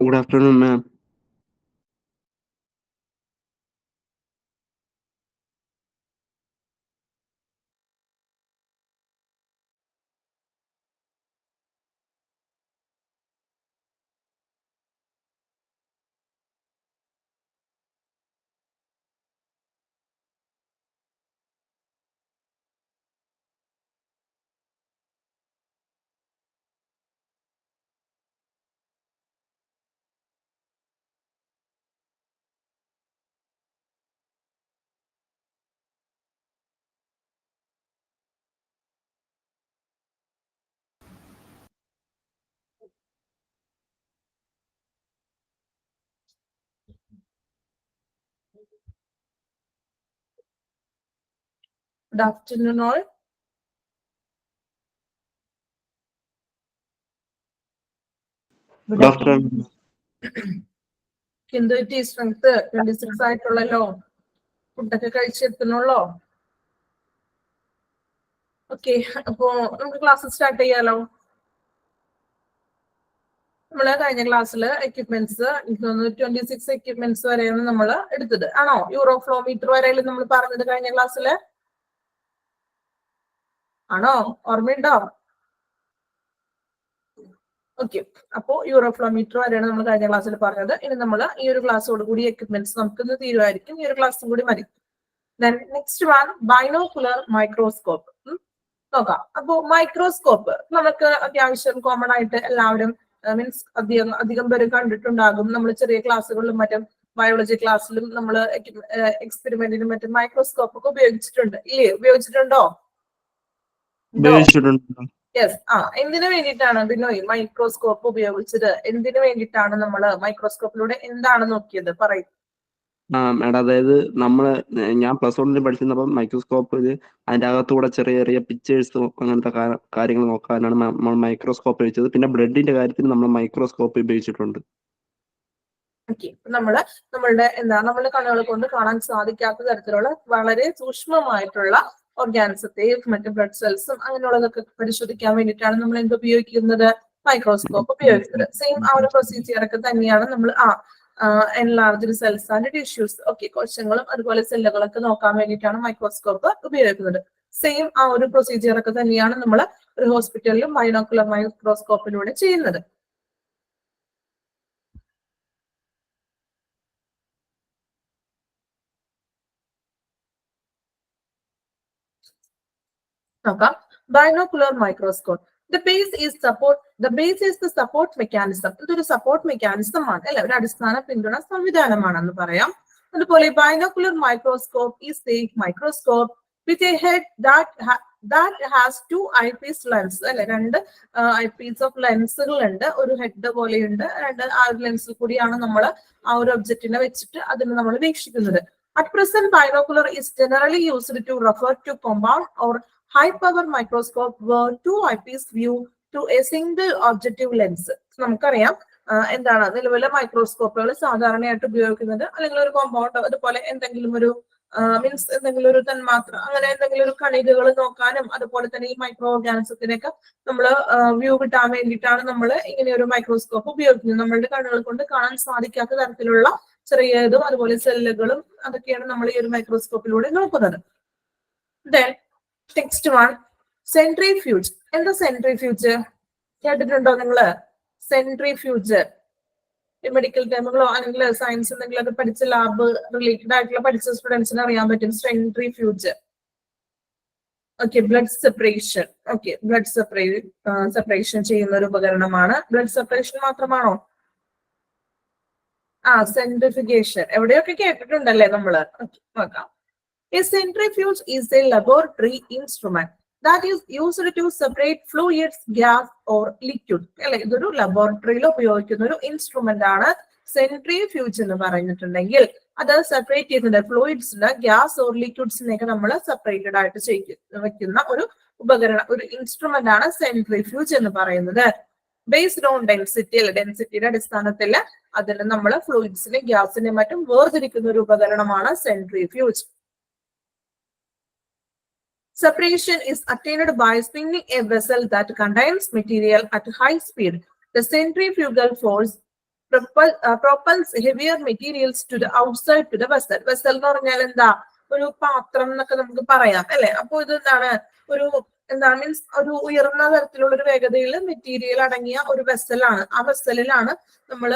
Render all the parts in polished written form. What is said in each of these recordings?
Good afternoon, ma'am. Good afternoon, all. Good afternoon. Kinderity strength 26 ആയിട്ടുള്ളല്ലോ. ഫുഡൊക്കെ കഴിച്ചെത്തുന്നുള്ളോ? Okay, അപ്പോ നമുക്ക് class start ചെയ്യാലോ. നമ്മള് കഴിഞ്ഞ ക്ലാസ്സിൽ എക്യുപ്മെന്റ്സ് 26 എക്യുപ്മെന്റ്സ് വരെയാണ് നമ്മൾ എടുത്തത്. ആണോ? യൂറോഫ്ലോമീറ്റർ വരെയല്ലേ നമ്മൾ പറഞ്ഞത് കഴിഞ്ഞ ക്ലാസ്സിൽ? ആണോ? ഓർമ്മയുണ്ടോ? ഓക്കെ, അപ്പോ യൂറോഫ്ലോമീറ്റർ വരെയാണ് നമ്മൾ കഴിഞ്ഞ ക്ലാസ്സിൽ പറഞ്ഞത്. ഇനി നമ്മൾ ഈ ഒരു ക്ലാസ്സോട് കൂടി എക്യുപ്മെന്റ്സ് നമുക്കിന്ന് തീരുമായിരിക്കും. ഈ ഒരു ക്ലാസ്സും കൂടി മതി. നെക്സ്റ്റ് വൺ ബൈനോക്കുലർ മൈക്രോസ്കോപ്പ് നോക്കാം. അപ്പോ മൈക്രോസ്കോപ്പ് നമുക്ക് അത്യാവശ്യം കോമൺ ആയിട്ട് എല്ലാവരും മീൻസ് അധികം പേര് കണ്ടിട്ടുണ്ടാകും. നമ്മൾ ചെറിയ ക്ലാസ്സുകളിലും മറ്റും ബയോളജി ക്ലാസ്സിലും നമ്മൾ എക്സ്പെരിമെന്റിനും മറ്റും മൈക്രോസ്കോപ്പ് ഒക്കെ ഉപയോഗിച്ചിട്ടുണ്ട്. ഇല്ലേ? ഉപയോഗിച്ചിട്ടുണ്ടോ? യെസ്. എന്തിനു വേണ്ടിയിട്ടാണ് ബിനോയ് മൈക്രോസ്കോപ്പ് ഉപയോഗിച്ചത്? എന്തിനു വേണ്ടിയിട്ടാണ് നമ്മൾ മൈക്രോസ്കോപ്പിലൂടെ എന്താണ് നോക്കിയത്? പറയും. മാഡം, അതായത് ഞാൻ +1 പഠിച്ചിരുന്നപ്പോൾ മൈക്രോസ്കോപ്പിൽ അതിന്റെ അകത്തൂടെ ചെറിയ ചെറിയ പിക്ചേഴ്സ് അങ്ങനത്തെ കാര്യങ്ങൾ നോക്കാനാണ് നമ്മൾ മൈക്രോസ്കോപ്പ് ഉപയോഗിച്ചത്. പിന്നെ ബ്ലഡിന്റെ കാര്യത്തിൽ നമ്മൾ മൈക്രോസ്കോപ്പ് ഉപയോഗിച്ചിട്ടുണ്ട്. ഓക്കെ, നമ്മളുടെ കണ്ണുകൾ കൊണ്ട് കാണാൻ സാധിക്കാത്ത തരത്തിലുള്ള വളരെ സൂക്ഷ്മമായിട്ടുള്ള ഓർഗാനിസത്തെയും മറ്റു ബ്ലഡ് സെൽസും അങ്ങനെയുള്ളതൊക്കെ പരിശോധിക്കാൻ വേണ്ടിയിട്ടാണ് നമ്മൾ എന്ത് ഉപയോഗിക്കുന്നത്? മൈക്രോസ്കോപ്പ് ഉപയോഗിക്കുന്നത്. സെയിം ആ ഒരു പ്രൊസീജിയർ ഒക്കെ തന്നെയാണ് നമ്മൾ enlarged cells and tissues, okay, കോശങ്ങളും അതുപോലെ സെല്ലുകളൊക്കെ നോക്കാൻ വേണ്ടിയിട്ടാണ് മൈക്രോസ്കോപ്പ് ഉപയോഗിക്കുന്നത്. സെയിം ആ ഒരു പ്രൊസീജിയർ ഒക്കെ തന്നെയാണ് നമ്മൾ ഒരു ഹോസ്പിറ്റലിലും ബൈനോക്കുലർ മൈക്രോസ്കോപ്പിലൂടെ ചെയ്യുന്നത്. നോക്കാം. Binocular microscope. The base is the support mechanism. ഇതൊരു സപ്പോർട്ട് മെക്കാനിസം ആണ് അല്ലെ, ഒരു അടിസ്ഥാന പിന്തുണ സംവിധാനമാണെന്ന് പറയാം. അതുപോലെ binocular microscope is a microscope with a head that has two eyepiece lens അല്ലെ, രണ്ട് eyepiece of ലെൻസുകൾ ഉണ്ട്. ഒരു ഹെഡ് പോലെയുണ്ട്, ആ ഒരു ലെൻസിൽ കൂടിയാണ് നമ്മൾ ആ ഒരു ഒബ്ജക്റ്റിനെ വെച്ചിട്ട് അതിനെ നമ്മൾ വീക്ഷിക്കുന്നത്. At present, binocular is generally used to refer to compound or high power microscope where two eyepiece view to a single objective lens. നമുക്കറിയാം എന്താണ് നിലവിലെ മൈക്രോസ്കോപ്പുകൾ സാധാരണയായിട്ട് ഉപയോഗിക്കുന്നത്, അല്ലെങ്കിൽ ഒരു കോമ്പൗണ്ട് അതുപോലെ എന്തെങ്കിലും ഒരു മീൻസ് എന്തെങ്കിലും ഒരു തന്മാത്ര അങ്ങനെ എന്തെങ്കിലും ഒരു കണികകൾ നോക്കാനും അതുപോലെ തന്നെ ഈ മൈക്രോ ഓർഗാനിസത്തിനൊക്കെ നമ്മൾ വ്യൂ കിട്ടാൻ വേണ്ടിയിട്ടാണ് നമ്മൾ ഇങ്ങനെ ഒരു മൈക്രോസ്കോപ്പ് ഉപയോഗിക്കുന്നത്. നമ്മളുടെ കണ്ണുകൾ കൊണ്ട് കാണാൻ സാധിക്കാത്ത തരത്തിലുള്ള ചെറിയതും അതുപോലെ സെല്ലുകളും അതൊക്കെയാണ് നമ്മൾ ഈ ഒരു മൈക്രോസ്കോപ്പിലൂടെ നോക്കുന്നത്. Next one centrifuge. എന്താ സെൻട്രിഫ്യൂജ്? കേട്ടിട്ടുണ്ടോ നിങ്ങള്? സെൻട്രിഫ്യൂജ് മെഡിക്കൽ ടേമുകളോ അല്ലെങ്കിൽ സയൻസ് എന്തെങ്കിലുമൊക്കെ പഠിച്ച ലാബ് റിലേറ്റഡ് ആയിട്ടുള്ള പഠിച്ച സ്റ്റുഡൻസിന് അറിയാൻ പറ്റും. Centrifuge. Okay, blood separation. Okay, blood separation ചെയ്യുന്ന ഒരു ഉപകരണമാണ്. ബ്ലഡ് സെപ്പറേഷൻ മാത്രമാണോ? സെൻട്രിഫിക്കേഷൻ എവിടെയൊക്കെ കേട്ടിട്ടുണ്ടല്ലേ നമ്മള്. നോക്കാം. A centrifuge is a laboratory instrument that is used to separate fluids, gas or liquid. അല്ലെ, ഇതൊരു ലബോറട്ടറിയിൽ ഉപയോഗിക്കുന്ന ഒരു ഇൻസ്ട്രുമെന്റ് ആണ് സെൻട്രിഫ്യൂജ് എന്ന് പറഞ്ഞിട്ടുണ്ടെങ്കിൽ. അത് സെപ്പറേറ്റ് ചെയ്യുന്നുണ്ട് ഫ്ലൂയിഡ്സിന്, ഗ്യാസ് ഓർ ലിക്വിഡ്സിനെയൊക്കെ നമ്മൾ സെപ്പറേറ്റഡ് ആയിട്ട് വെക്കുന്ന ഒരു ഉപകരണം, ഒരു ഇൻസ്ട്രുമെന്റ് ആണ് സെൻട്രിഫ്യൂജ് എന്ന് പറയുന്നത്. ബേസ്ഡ് ഓൺ ഡെൻസിറ്റി അല്ലെ, ഡെൻസിറ്റിയുടെ അടിസ്ഥാനത്തിൽ അതിന് നമ്മൾ ഫ്ലൂയിഡ്സിനെ ഗ്യാസിനെ മറ്റും വേർതിരിക്കുന്ന ഒരു ഉപകരണമാണ് centrifuge. Separation is attained by spinning a vessel that contains material at high speed. The centrifugal force propels heavier materials to the outside to the vessel. Vessel എന്ന് പറഞ്ഞാൽ എന്താ, ഒരു പാത്രം എന്നൊക്കെ നമുക്ക് പറയാം അല്ലെ. അപ്പൊ ഇത് എന്താണ്, ഒരു എന്താണ് മീൻസ് ഒരു ഉയർന്ന തരത്തിലുള്ള ഒരു വേഗതയിൽ മെറ്റീരിയൽ അടങ്ങിയ ഒരു വെസലാണ്. ആ വെസലിലാണ് നമ്മൾ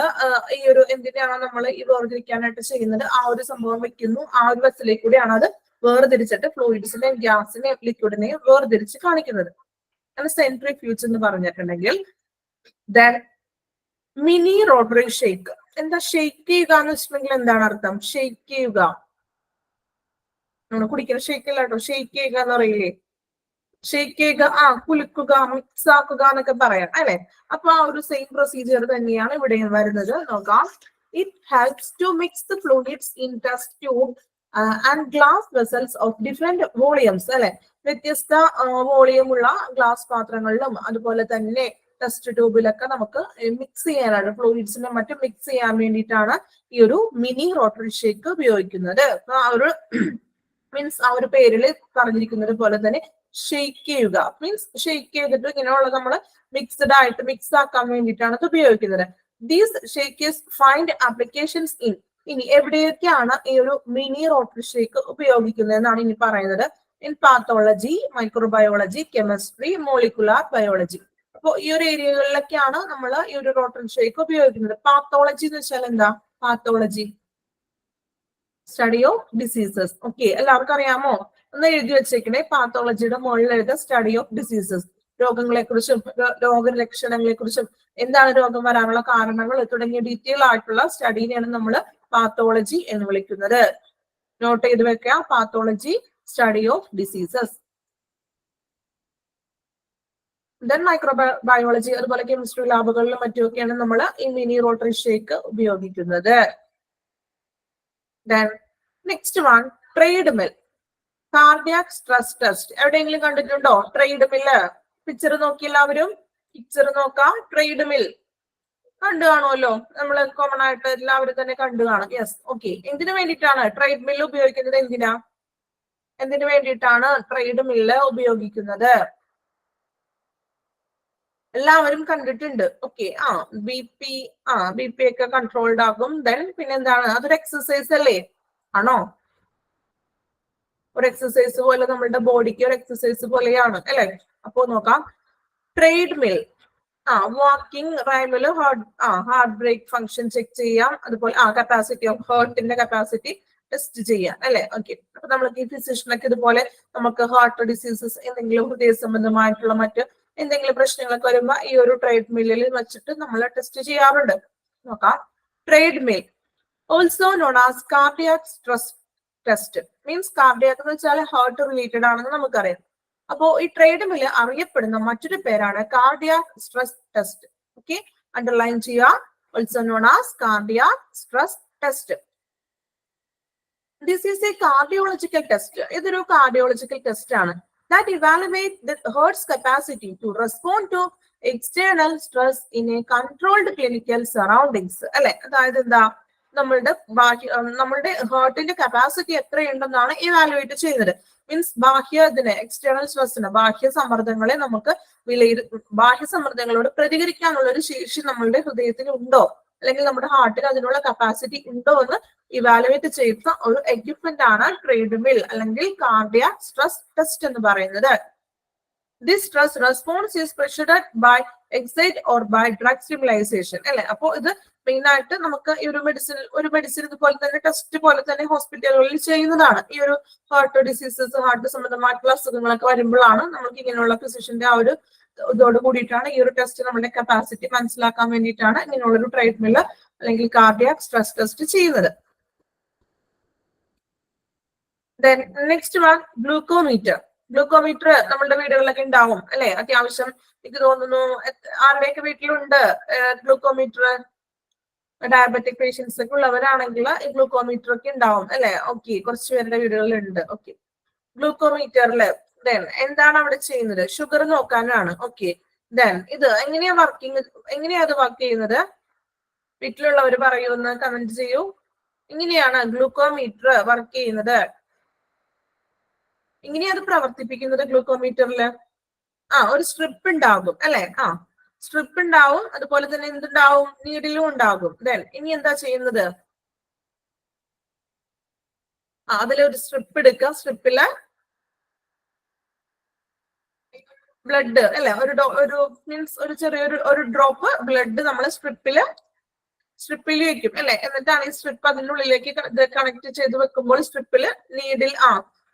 ഈ ഒരു എന്തിനാണോ നമ്മൾ ഈ വേർതിരിക്കാനായിട്ട് ചെയ്യുന്നത്, ആ ഒരു സംഭവം വെക്കുന്നു. ആ ഒരു വെസലിൽ കൂടിയാണ് അത് വേർതിരിച്ചിട്ട് ഫ്ലൂയിഡ്സിനെയും ഗ്യാസിനെയും ലിക്വിഡിനെയും വേർതിരിച്ച് കാണിക്കുന്നത്. സെൻട്രിഫ്യൂജ് എന്ന് പറഞ്ഞിട്ടുണ്ടെങ്കിൽ ദെൻ മിനി റോട്ടറി ഷേക്ക്. എന്താ ഷെയ്ക്ക് ചെയ്യുക എന്ന് വെച്ചിട്ടുണ്ടെങ്കിൽ എന്താണ് അർത്ഥം? ഷെയ്ക്ക് ചെയ്യുക, നമ്മൾ കുടിക്കുന്ന ഷേക്ക് അല്ല കേട്ടോ, ഷെയ്ക്ക് ചെയ്യുക എന്ന് പറയില്ലേ, ഷെയ്ക്ക് ചെയ്യുക, കുലുക്കുക, മിക്സ് ആക്കുക എന്നൊക്കെ പറയാം അല്ലെ. അപ്പൊ ആ ഒരു സെയിം പ്രൊസീജിയർ തന്നെയാണ് ഇവിടെ വരുന്നത്. നോക്കാം. It helps to mix the fluids in test tube and glass vessels of different volumes അല്ലെ. വ്യത്യസ്ത വോളിയമുള്ള ഗ്ലാസ് പാത്രങ്ങളിലും അതുപോലെ തന്നെ ടെസ്റ്റ് ട്യൂബിലൊക്കെ നമുക്ക് മിക്സ് ചെയ്യാനാണ്, ഫ്ലൂയിഡ്സിനെ മറ്റും മിക്സ് ചെയ്യാൻ വേണ്ടിയിട്ടാണ് ഈ ഒരു മിനി റോട്ടറി ഷേക്ക് ഉപയോഗിക്കുന്നത്. അപ്പൊ ആ ഒരു മീൻസ് ആ ഒരു പേരിൽ പറഞ്ഞിരിക്കുന്നത് പോലെ തന്നെ ഷെയ്ക്ക് ചെയ്യുക മീൻസ് ഷെയ്ക്ക് ചെയ്തിട്ട് ഇങ്ങനെയുള്ള നമ്മൾ മിക്സ്ഡ് ആയിട്ട് മിക്സ് ആക്കാൻ വേണ്ടിയിട്ടാണ് ഇത് ഉപയോഗിക്കുന്നത്. These shakers find applications in, ഇനി എവിടെയൊക്കെയാണ് ഈ ഒരു മിനി റോട്ടറി ഷേക്ക് ഉപയോഗിക്കുന്നത് എന്നാണ് ഇനി പറയുന്നത്. In pathology, microbiology, chemistry, molecular biology. അപ്പൊ ഈ ഒരു ഏരിയകളിലൊക്കെയാണ് നമ്മൾ ഈ ഒരു റോട്ടറി ഷേക്ക് ഉപയോഗിക്കുന്നത്. പാത്തോളജി എന്ന് വെച്ചാൽ എന്താ? Pathology study of diseases. Okay, എല്ലാവർക്കും അറിയാമോ? ഒന്ന് എഴുതി വെച്ചേക്കണേ. പാത്തോളജിയുടെ മുകളിൽ എഴുതുക സ്റ്റഡി ഓഫ് ഡിസീസസ്. രോഗങ്ങളെ കുറിച്ചും രോഗലക്ഷണങ്ങളെ കുറിച്ചും എന്താണ് രോഗം വരാനുള്ള കാരണങ്ങൾ തുടങ്ങിയ ഡീറ്റെയിൽ ആയിട്ടുള്ള സ്റ്റഡീനെയാണ് നമ്മൾ പാത്തോളജി എന്ന് വിളിക്കുന്നത്. നോട്ട് ചെയ്ത് വെക്കുക, pathology study of diseases. Then microbiology അതുപോലെ കെമിസ്ട്രി ലാബുകളിലും മറ്റുമൊക്കെയാണ് നമ്മൾ ഈ മിനി റോട്ടറി ഷേക്ക് ഉപയോഗിക്കുന്നത്. Then next one, trade mill, cardiac stress test. എവിടെയെങ്കിലും കണ്ടിട്ടുണ്ടോ ട്രേഡ് മില്ല്? പിക്ചർ നോക്കി എല്ലാവരും, പിക്ചർ നോക്കാം. ട്രേഡ് മിൽ കണ്ടു കാണുമല്ലോ, നമ്മൾ കോമൺ ആയിട്ട് എല്ലാവരും തന്നെ കണ്ടു കാണും. Yes, okay. എന്തിനു വേണ്ടിയിട്ടാണ് ട്രേഡ് മില്ല് ഉപയോഗിക്കുന്നത്? എന്തിനു വേണ്ടിയിട്ടാണ് ട്രേഡ് മില്ല് ഉപയോഗിക്കുന്നത്? എല്ലാവരും കണ്ടിട്ടുണ്ട്. ഓക്കെ, ബി പി ഒക്കെ കൺട്രോൾഡ് ആകും. ദെൻ പിന്നെന്താണ്, അതൊരു എക്സസൈസ് അല്ലേ? ആണോ? ഒരു എക്സസൈസ് പോലെ നമ്മളുടെ ബോഡിക്ക് ഒരു എക്സസൈസ് പോലെയാണ് അല്ലെ. അപ്പോ നോക്കാം. ട്രേഡ് മിൽ, വാക്കിംഗ് റൈമില് ഹാർട്ട് ബ്രേക്ക് ഫംഗ്ഷൻ ചെക്ക് ചെയ്യാം. അതുപോലെ കപ്പാസിറ്റി ഓഫ് ഹാർട്ടിന്റെ കപ്പാസിറ്റി ടെസ്റ്റ് ചെയ്യാം അല്ലെ. ഓക്കെ, അപ്പൊ നമ്മൾക്ക് ഈ ഫിസിഷ്യനൊക്കെ ഇതുപോലെ നമുക്ക് ഹാർട്ട് ഡിസീസസ്, എന്തെങ്കിലും ഹൃദയ സംബന്ധമായിട്ടുള്ള മറ്റ് എന്തെങ്കിലും പ്രശ്നങ്ങളൊക്കെ വരുമ്പോ ഈ ഒരു ട്രേഡ് മില്ലിൽ വെച്ചിട്ട് നമ്മൾ ടെസ്റ്റ് ചെയ്യാറുണ്ട്. നോക്കാം. Trade mill also known as cardiac stress test. Means cardiac എന്ന് വെച്ചാൽ ഹാർട്ട് റിലേറ്റഡ് ആണെന്ന് നമുക്കറിയാം. അപ്പോ ഈ ട്രേഡ് മില്ല് അറിയപ്പെടുന്ന മറ്റൊരു പേരാണ് cardiac stress test. Okay, underline ചെയ്യുക. Also known as cardiac stress test. This is a cardiological test. ഇതൊരു കാർഡിയോളജിക്കൽ ടെസ്റ്റ് ആണ്. That evaluate the heart's capacity to respond to external stress in a controlled clinical surroundings. അല്ലെ, അതായത് എന്താ, നമ്മളുടെ ഹാർട്ടിന്റെ capacity എത്രയുണ്ടെന്നാണ് evaluate ചെയ്യുന്നത്. Means external സ്ട്രെസ്സിന്, ബാഹ്യ സമ്മർദ്ദങ്ങളെ നമുക്ക് ബാഹ്യ സമ്മർദ്ദങ്ങളോട് പ്രതികരിക്കാനുള്ള ഒരു ശേഷി നമ്മളുടെ ഹൃദയത്തിന് ഉണ്ടോ, അല്ലെങ്കിൽ നമ്മുടെ ഹാർട്ടിന് അതിനുള്ള കപ്പാസിറ്റി ഉണ്ടോ എന്ന് ഇവാലുവേറ്റ് ചെയ്യുന്ന ഒരു എക്യുപ്മെന്റ് ആണ് ട്രേഡ് മിൽ അല്ലെങ്കിൽ കാർഡിയാക് സ്ട്രെസ് ടെസ്റ്റ് എന്ന് പറയുന്നത്. This stress response is pressured by excite or by drug stimulization അല്ലെ. അപ്പോ ഇത് മെയിൻ ആയിട്ട് നമുക്ക് ഈ ഒരു മെഡിസിൻ ഇതുപോലെ തന്നെ ടെസ്റ്റ് പോലെ തന്നെ ഹോസ്പിറ്റലുകളിൽ ചെയ്യുന്നതാണ്. ഈ ഒരു ഹാർട്ട് ഡിസീസസ്, ഹാർട്ട് സംബന്ധമായിട്ടുള്ള അസുഖങ്ങളൊക്കെ വരുമ്പോഴാണ് നമുക്ക് ഇങ്ങനെയുള്ള ഫിസിഷ്യന്റെ ആ ഒരു ഇതോട് കൂടിയിട്ടാണ് ഈ ഒരു ടെസ്റ്റ് നമ്മുടെ കപ്പാസിറ്റി മനസ്സിലാക്കാൻ വേണ്ടിയിട്ടാണ് ഇങ്ങനെയുള്ളൊരു ട്രേഡ് മില്ല് അല്ലെങ്കിൽ കാർഡിയാക് സ്ട്രെസ് ടെസ്റ്റ് ചെയ്യുന്നത്. Then next one, glucometer. Glucometer നമ്മളുടെ വീടുകളിലൊക്കെ ഉണ്ടാവും അല്ലെ. അത്യാവശ്യം എനിക്ക് തോന്നുന്നു ആരുടെയൊക്കെ വീട്ടിലുണ്ട് ഗ്ലൂക്കോമീറ്റർ. ഡയബറ്റിക് പേഷ്യൻസ് ഒക്കെ ഉള്ളവരാണെങ്കിൽ ഈ ഗ്ലൂക്കോമീറ്റർ ഒക്കെ ഉണ്ടാവും അല്ലെ. ഓക്കെ, കുറച്ച് പേരുടെ വീടുകളിലുണ്ട്. ഓക്കെ, ഗ്ലൂക്കോമീറ്ററിൽ ദെൻ എന്താണ് അവിടെ ചെയ്യുന്നത്? ഷുഗർ നോക്കാനാണ്. ഓക്കെ, ദെൻ ഇത് എങ്ങനെയാ അത് വർക്ക് ചെയ്യുന്നത്? വീട്ടിലുള്ളവർ പറയുമെന്ന് കമന്റ് ചെയ്യൂ. ഇങ്ങനെയാണ് ഗ്ലൂക്കോമീറ്റർ വർക്ക് ചെയ്യുന്നത്. ഇങ്ങനെയാണ് പ്രവർത്തിപ്പിക്കുന്നത്. ഗ്ലൂക്കോമീറ്ററിൽ ഒരു സ്ട്രിപ്പ് ഉണ്ടാകും അല്ലെ. സ്ട്രിപ്പ് ഉണ്ടാവും, അതുപോലെ തന്നെ എന്തുണ്ടാവും, നീഡിലും ഉണ്ടാകും. ദെൻ ഇനി എന്താ ചെയ്യുന്നത്, അതിലൊരു സ്ട്രിപ്പ് എടുക്കുക, സ്ട്രിപ്പില് ബ്ലഡ് അല്ലെ, ഒരു മീൻസ് ഒരു ചെറിയൊരു ഒരു ഡ്രോപ്പ് ബ്ലഡ് നമ്മൾ സ്ട്രിപ്പിൽ വെക്കും അല്ലെ. എന്നിട്ടാണ് ഈ സ്ട്രിപ്പ് അതിനുള്ളിലേക്ക് കണക്ട് ചെയ്ത് വെക്കുമ്പോൾ സ്ട്രിപ്പില്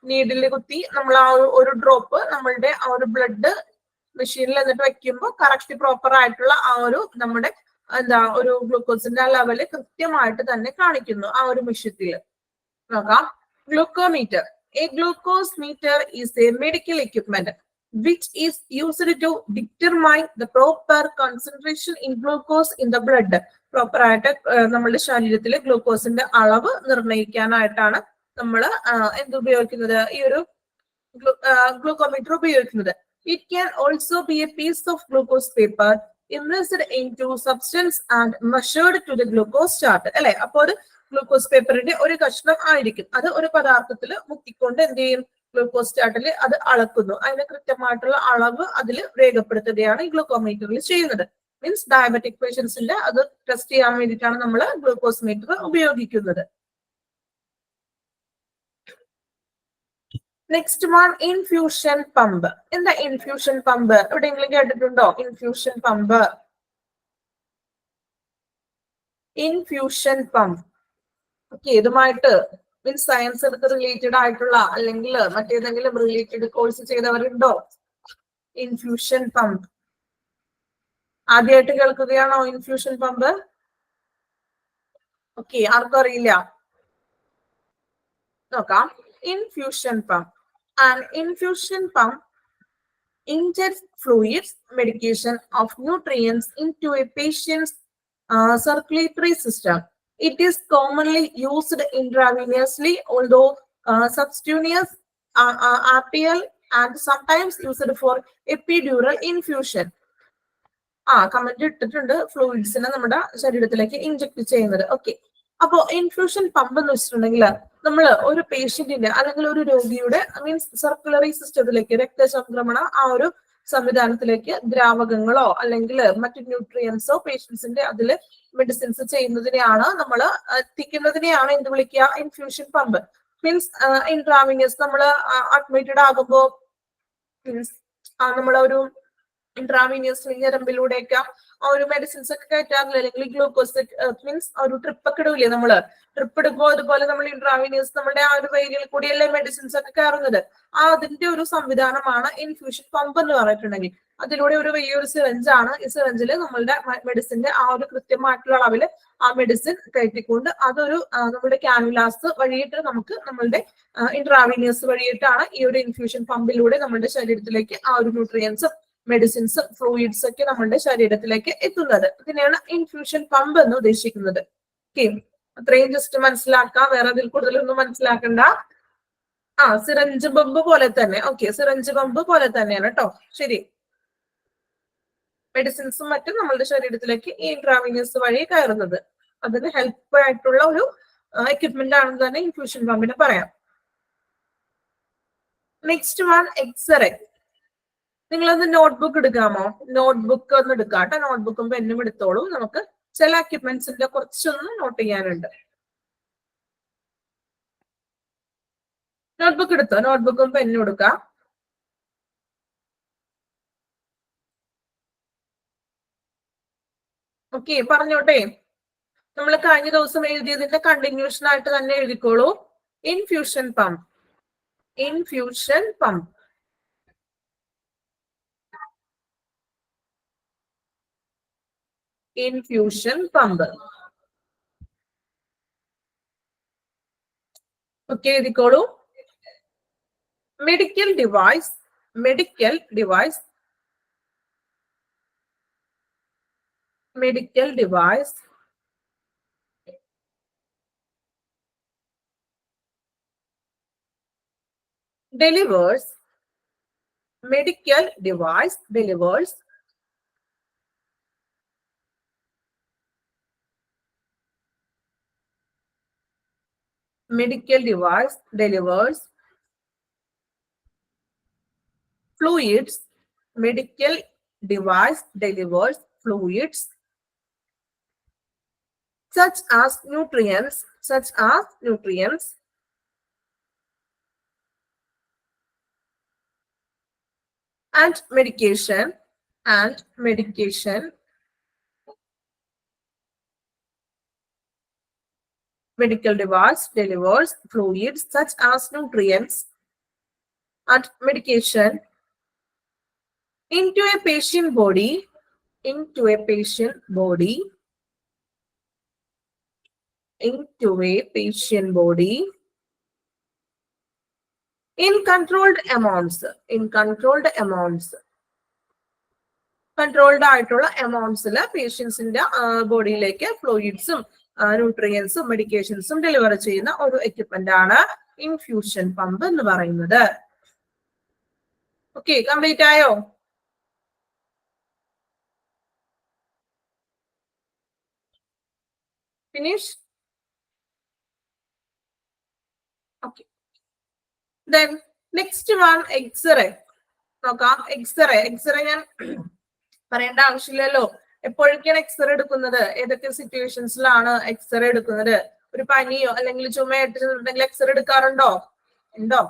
നീഡിൽ കുത്തി നമ്മൾ ആ ഒരു ഡ്രോപ്പ് നമ്മളുടെ ആ ഒരു ബ്ലഡ് മെഷീനിൽ എന്നിട്ട് വെക്കുമ്പോൾ കറക്റ്റ് പ്രോപ്പർ ആയിട്ടുള്ള ആ ഒരു നമ്മുടെ ഒരു ഗ്ലൂക്കോസിന്റെ ലെവല് കൃത്യമായിട്ട് തന്നെ കാണിക്കുന്നു ആ ഒരു മെഷീനിൽ. നോക്കാം, glucometer. A glucose meter is a medical equipment which is used to determine the proper concentration in glucose in the blood. Proper ആയിട്ട് നമ്മുടെ ശരീരത്തിലെ ഗ്ലൂക്കോസിന്റെ അളവ് നിർണ്ണയിക്കാനായിട്ടാണ് നമ്മൾ എന്ത് ഉപയോഗിക്കുന്നത്, ഈ ഒരു ഗ്ലൂക്കോമീറ്റർ ഉപയോഗിക്കുന്നത്. It can also be a piece of glucose paper immersed into substance and measured to the glucose chart അല്ലെ. അപ്പോൾ ഒരു ഗ്ലൂക്കോസ് പേപ്പറിന്റെ ഒരു കഷ്ണം ആയിരിക്കും, അത് ഒരു പദാർത്ഥത്തിൽ മുക്കിക്കൊണ്ട് എന്ത് ചെയ്യും, ഗ്ലൂക്കോസ് ചാർട്ടിൽ അത് അളക്കുന്നു, അതിന് കൃത്യമായിട്ടുള്ള അളവ് അതിൽ രേഖപ്പെടുത്തുകയാണ് ഈ ഗ്ലൂക്കോമീറ്ററിൽ ചെയ്യുന്നത്. മീൻസ് ഡയബറ്റിക് പേഷ്യൻസിന്റെ അത് ടെസ്റ്റ് ചെയ്യാൻ വേണ്ടിയിട്ടാണ് നമ്മൾ ഗ്ലൂക്കോസ് മീറ്റർ ഉപയോഗിക്കുന്നത്. Next one, infusion pump. എന്താ ഇൻഫ്യൂഷൻ പമ്പ്, എവിടെയെങ്കിലും കേട്ടിട്ടുണ്ടോ infusion pump? Infusion pump okay, ഇതുമായിട്ട് മീൻസ് സയൻസ് എടുത്ത് റിലേറ്റഡ് ആയിട്ടുള്ള അല്ലെങ്കിൽ മറ്റേതെങ്കിലും റിലേറ്റഡ് കോഴ്സ് ചെയ്തവരുണ്ടോ? ഇൻഫ്യൂഷൻ പമ്പ് ആദ്യമായിട്ട് കേൾക്കുകയാണോ ഇൻഫ്യൂഷൻ പമ്പ്? ഓക്കെ, ആർക്കും അറിയില്ല, നോക്കാം. Infusion pump. And infusion pump injects fluids, medication of nutrients into a patient's circulatory system. It is commonly used intravenously, although subcutaneous, arterial, and sometimes used for epidural infusion. Comment ഇട്ടിട്ടുണ്ട്, ഫ്ലൂയിഡ്സിനെ നമ്മുടെ ശരീരത്തിലേക്ക് inject ചെയ്യുന്നത്. Okay, അപ്പോ infusion pump എന്ന് വെച്ചിട്ടുണ്ടെങ്കിൽ നമ്മൾ ഒരു പേഷ്യന്റിന്റെ അല്ലെങ്കിൽ ഒരു രോഗിയുടെ മീൻസ് സർക്കുലറി സിസ്റ്റത്തിലേക്ക്, രക്തചംക്രമണ ആ ഒരു സംവിധാനത്തിലേക്ക് ദ്രാവകങ്ങളോ അല്ലെങ്കിൽ മറ്റു ന്യൂട്രിയൻസോ പേഷ്യൻസിന്റെ അതിൽ മെഡിസിൻസ് ചെയ്യുന്നതിനെയാണ് നമ്മൾ എത്തിക്കുന്നതിനെയാണ് എന്ത് വിളിക്കുക, ഇൻഫ്യൂഷൻ പമ്പ്. മീൻസ് ഇൻട്രാവിനിയസ് നമ്മൾ അഡ്മിറ്റഡ് ആകുമ്പോൾ മീൻസ് നമ്മളൊരു ഇൻട്രാവീനിയസ് ഞരമ്പിലൂടെയൊക്കെ ആ ഒരു മെഡിസിൻസ് ഒക്കെ കയറ്റാറില്ല, അല്ലെങ്കിൽ ഗ്ലൂക്കോസ് മീൻസ് ഒരു ട്രിപ്പ് ഒക്കെ ഇടൂലേ, നമ്മള് ട്രിപ്പ് എടുക്കുമ്പോൾ അതുപോലെ നമ്മൾ ഇൻട്രാവീനിയസ് നമ്മുടെ ആ ഒരു വെയിനിൽ കൂടിയല്ലേ മെഡിസിൻസ് ഒക്കെ കയറുന്നത്. അതിന്റെ ഒരു സംവിധാനമാണ് ഇൻഫ്യൂഷൻ പമ്പ് എന്ന് പറഞ്ഞിട്ടുണ്ടെങ്കിൽ. അതിലൂടെ ഒരു വലിയൊരു സിറഞ്ചാണ്, ഈ സിറഞ്ചിൽ നമ്മളുടെ മെഡിസിന്റെ ആ ഒരു കൃത്യമായിട്ടുള്ള അളവില് ആ മെഡിസിൻ കയറ്റിക്കൊണ്ട് അതൊരു നമ്മുടെ കാനുലാസ് വഴിയിട്ട് നമുക്ക് നമ്മളുടെ ഇൻട്രാവീനിയസ് വഴിയിട്ടാണ് ഈ ഒരു ഇൻഫ്യൂഷൻ പമ്പിലൂടെ നമ്മുടെ ശരീരത്തിലേക്ക് ആ ഒരു ന്യൂട്രിയൻസും മെഡിസിൻസ് ഫ്ലൂയിഡ്സ് ഒക്കെ നമ്മുടെ ശരീരത്തിലേക്ക് എത്തുന്നത്. ഇതിനെയാണ് ഇൻഫ്യൂഷൻ പമ്പ് എന്ന് ഉദ്ദേശിക്കുന്നത്. ഓക്കെ, അത്രയും ജസ്റ്റ് മനസ്സിലാക്കാം, വേറെ അതിൽ കൂടുതലൊന്നും മനസ്സിലാക്കണ്ട. സിറഞ്ച് പമ്പ് പോലെ തന്നെ. ഓക്കെ, സിറഞ്ച് പമ്പ് പോലെ തന്നെയാണ് കേട്ടോ. ശരി, മെഡിസിൻസും മറ്റും നമ്മളുടെ ശരീരത്തിലേക്ക് ഈ ഇൻട്രാവീനിയസ് വഴി കയറുന്നത്, അതിന് ഹെൽപ്പ് ആയിട്ടുള്ള ഒരു എക്യുപ്മെന്റ് ആണെന്ന് തന്നെ ഇൻഫ്യൂഷൻ പമ്പിന് പറയാം. Next one, x ray. നിങ്ങളൊന്ന് നോട്ട്ബുക്ക് എടുക്കാമോ? നോട്ട്ബുക്ക് ഒന്ന് എടുക്കാം കേട്ടോ, നോട്ട്ബുക്കും പെന്നും എടുത്തോളൂ. നമുക്ക് ചില എക്യുപ്മെന്റ്സിന്റെ കുറച്ചൊന്ന് നോട്ട് ചെയ്യാനുണ്ട്. നോട്ട്ബുക്ക് എടുത്തോ? നോട്ട്ബുക്കും പെന്നും എടുക്കാം. ഓക്കെ, പറഞ്ഞോട്ടെ. നമ്മൾ കഴിഞ്ഞ ദിവസം എഴുതിയതിന്റെ കണ്ടിന്യൂഷൻ ആയിട്ട് തന്നെ എഴുതിക്കോളൂ. Infusion pump, infusion pump. Infusion pump. Okay, എഴുതിക്കോളൂ. Medical device, medical device, medical device delivers, medical device delivers medical device delivers fluids, medical device delivers fluids such as nutrients and medication. Medical device delivers fluids such as nutrients and medication into a patient body in controlled amounts. Controlled ആയിട്ടുള്ള എമൗണ്ട്സിൽ പേഷ്യൻസിന്റെ ബോഡിയിലേക്ക് ഫ്ലൂയിഡ്സും ന്യൂട്രിയൻസും മെഡിക്കേഷൻസും deliver ചെയ്യുന്ന ഒരു equipment ആണ് infusion pump എന്ന് പറയുന്നത്. Okay, complete ആയോ? Finish? Okay. Then next one x ray നോക്കാം. X ray ഞാൻ പറയേണ്ട ആവശ്യമില്ലല്ലോ. എപ്പോഴൊക്കെയാണ് എക്സ്റേ എടുക്കുന്നത്, ഏതൊക്കെ സിറ്റുവേഷൻസിലാണ് എക്സ്റേ എടുക്കുന്നത്? ഒരു പനിയോ അല്ലെങ്കിൽ ചുമയായിട്ടുണ്ടെങ്കിൽ എക്സ്റേ എടുക്കാറുണ്ടോ? ഉണ്ടോ?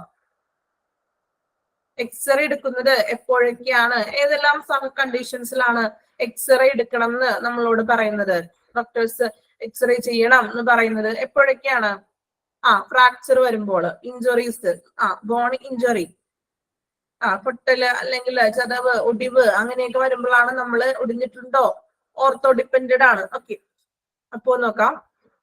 എക്സ്റേ എടുക്കുന്നത് എപ്പോഴൊക്കെയാണ്, ഏതെല്ലാം കണ്ടീഷൻസിലാണ് എക്സ്റേ എടുക്കണം എന്ന് നമ്മളോട് പറയുന്നത്? ഡോക്ടേഴ്സ് എക്സ്റേ ചെയ്യണം എന്ന് പറയുന്നത് എപ്പോഴൊക്കെയാണ്? ഫ്രാക്ചർ വരുമ്പോൾ, ഇഞ്ചുറീസ്, ബോൺ ഇഞ്ചുറി, പൊട്ടല് അല്ലെങ്കിൽ ചതവ്, ഒടിവ് അങ്ങനെയൊക്കെ വരുമ്പോഴാണ് നമ്മൾ ഒടിഞ്ഞിട്ടുണ്ടോ, ഓർത്തോ ഡിപ്പെൻഡഡ് ആണ്. ഓക്കെ, അപ്പോ നോക്കാം.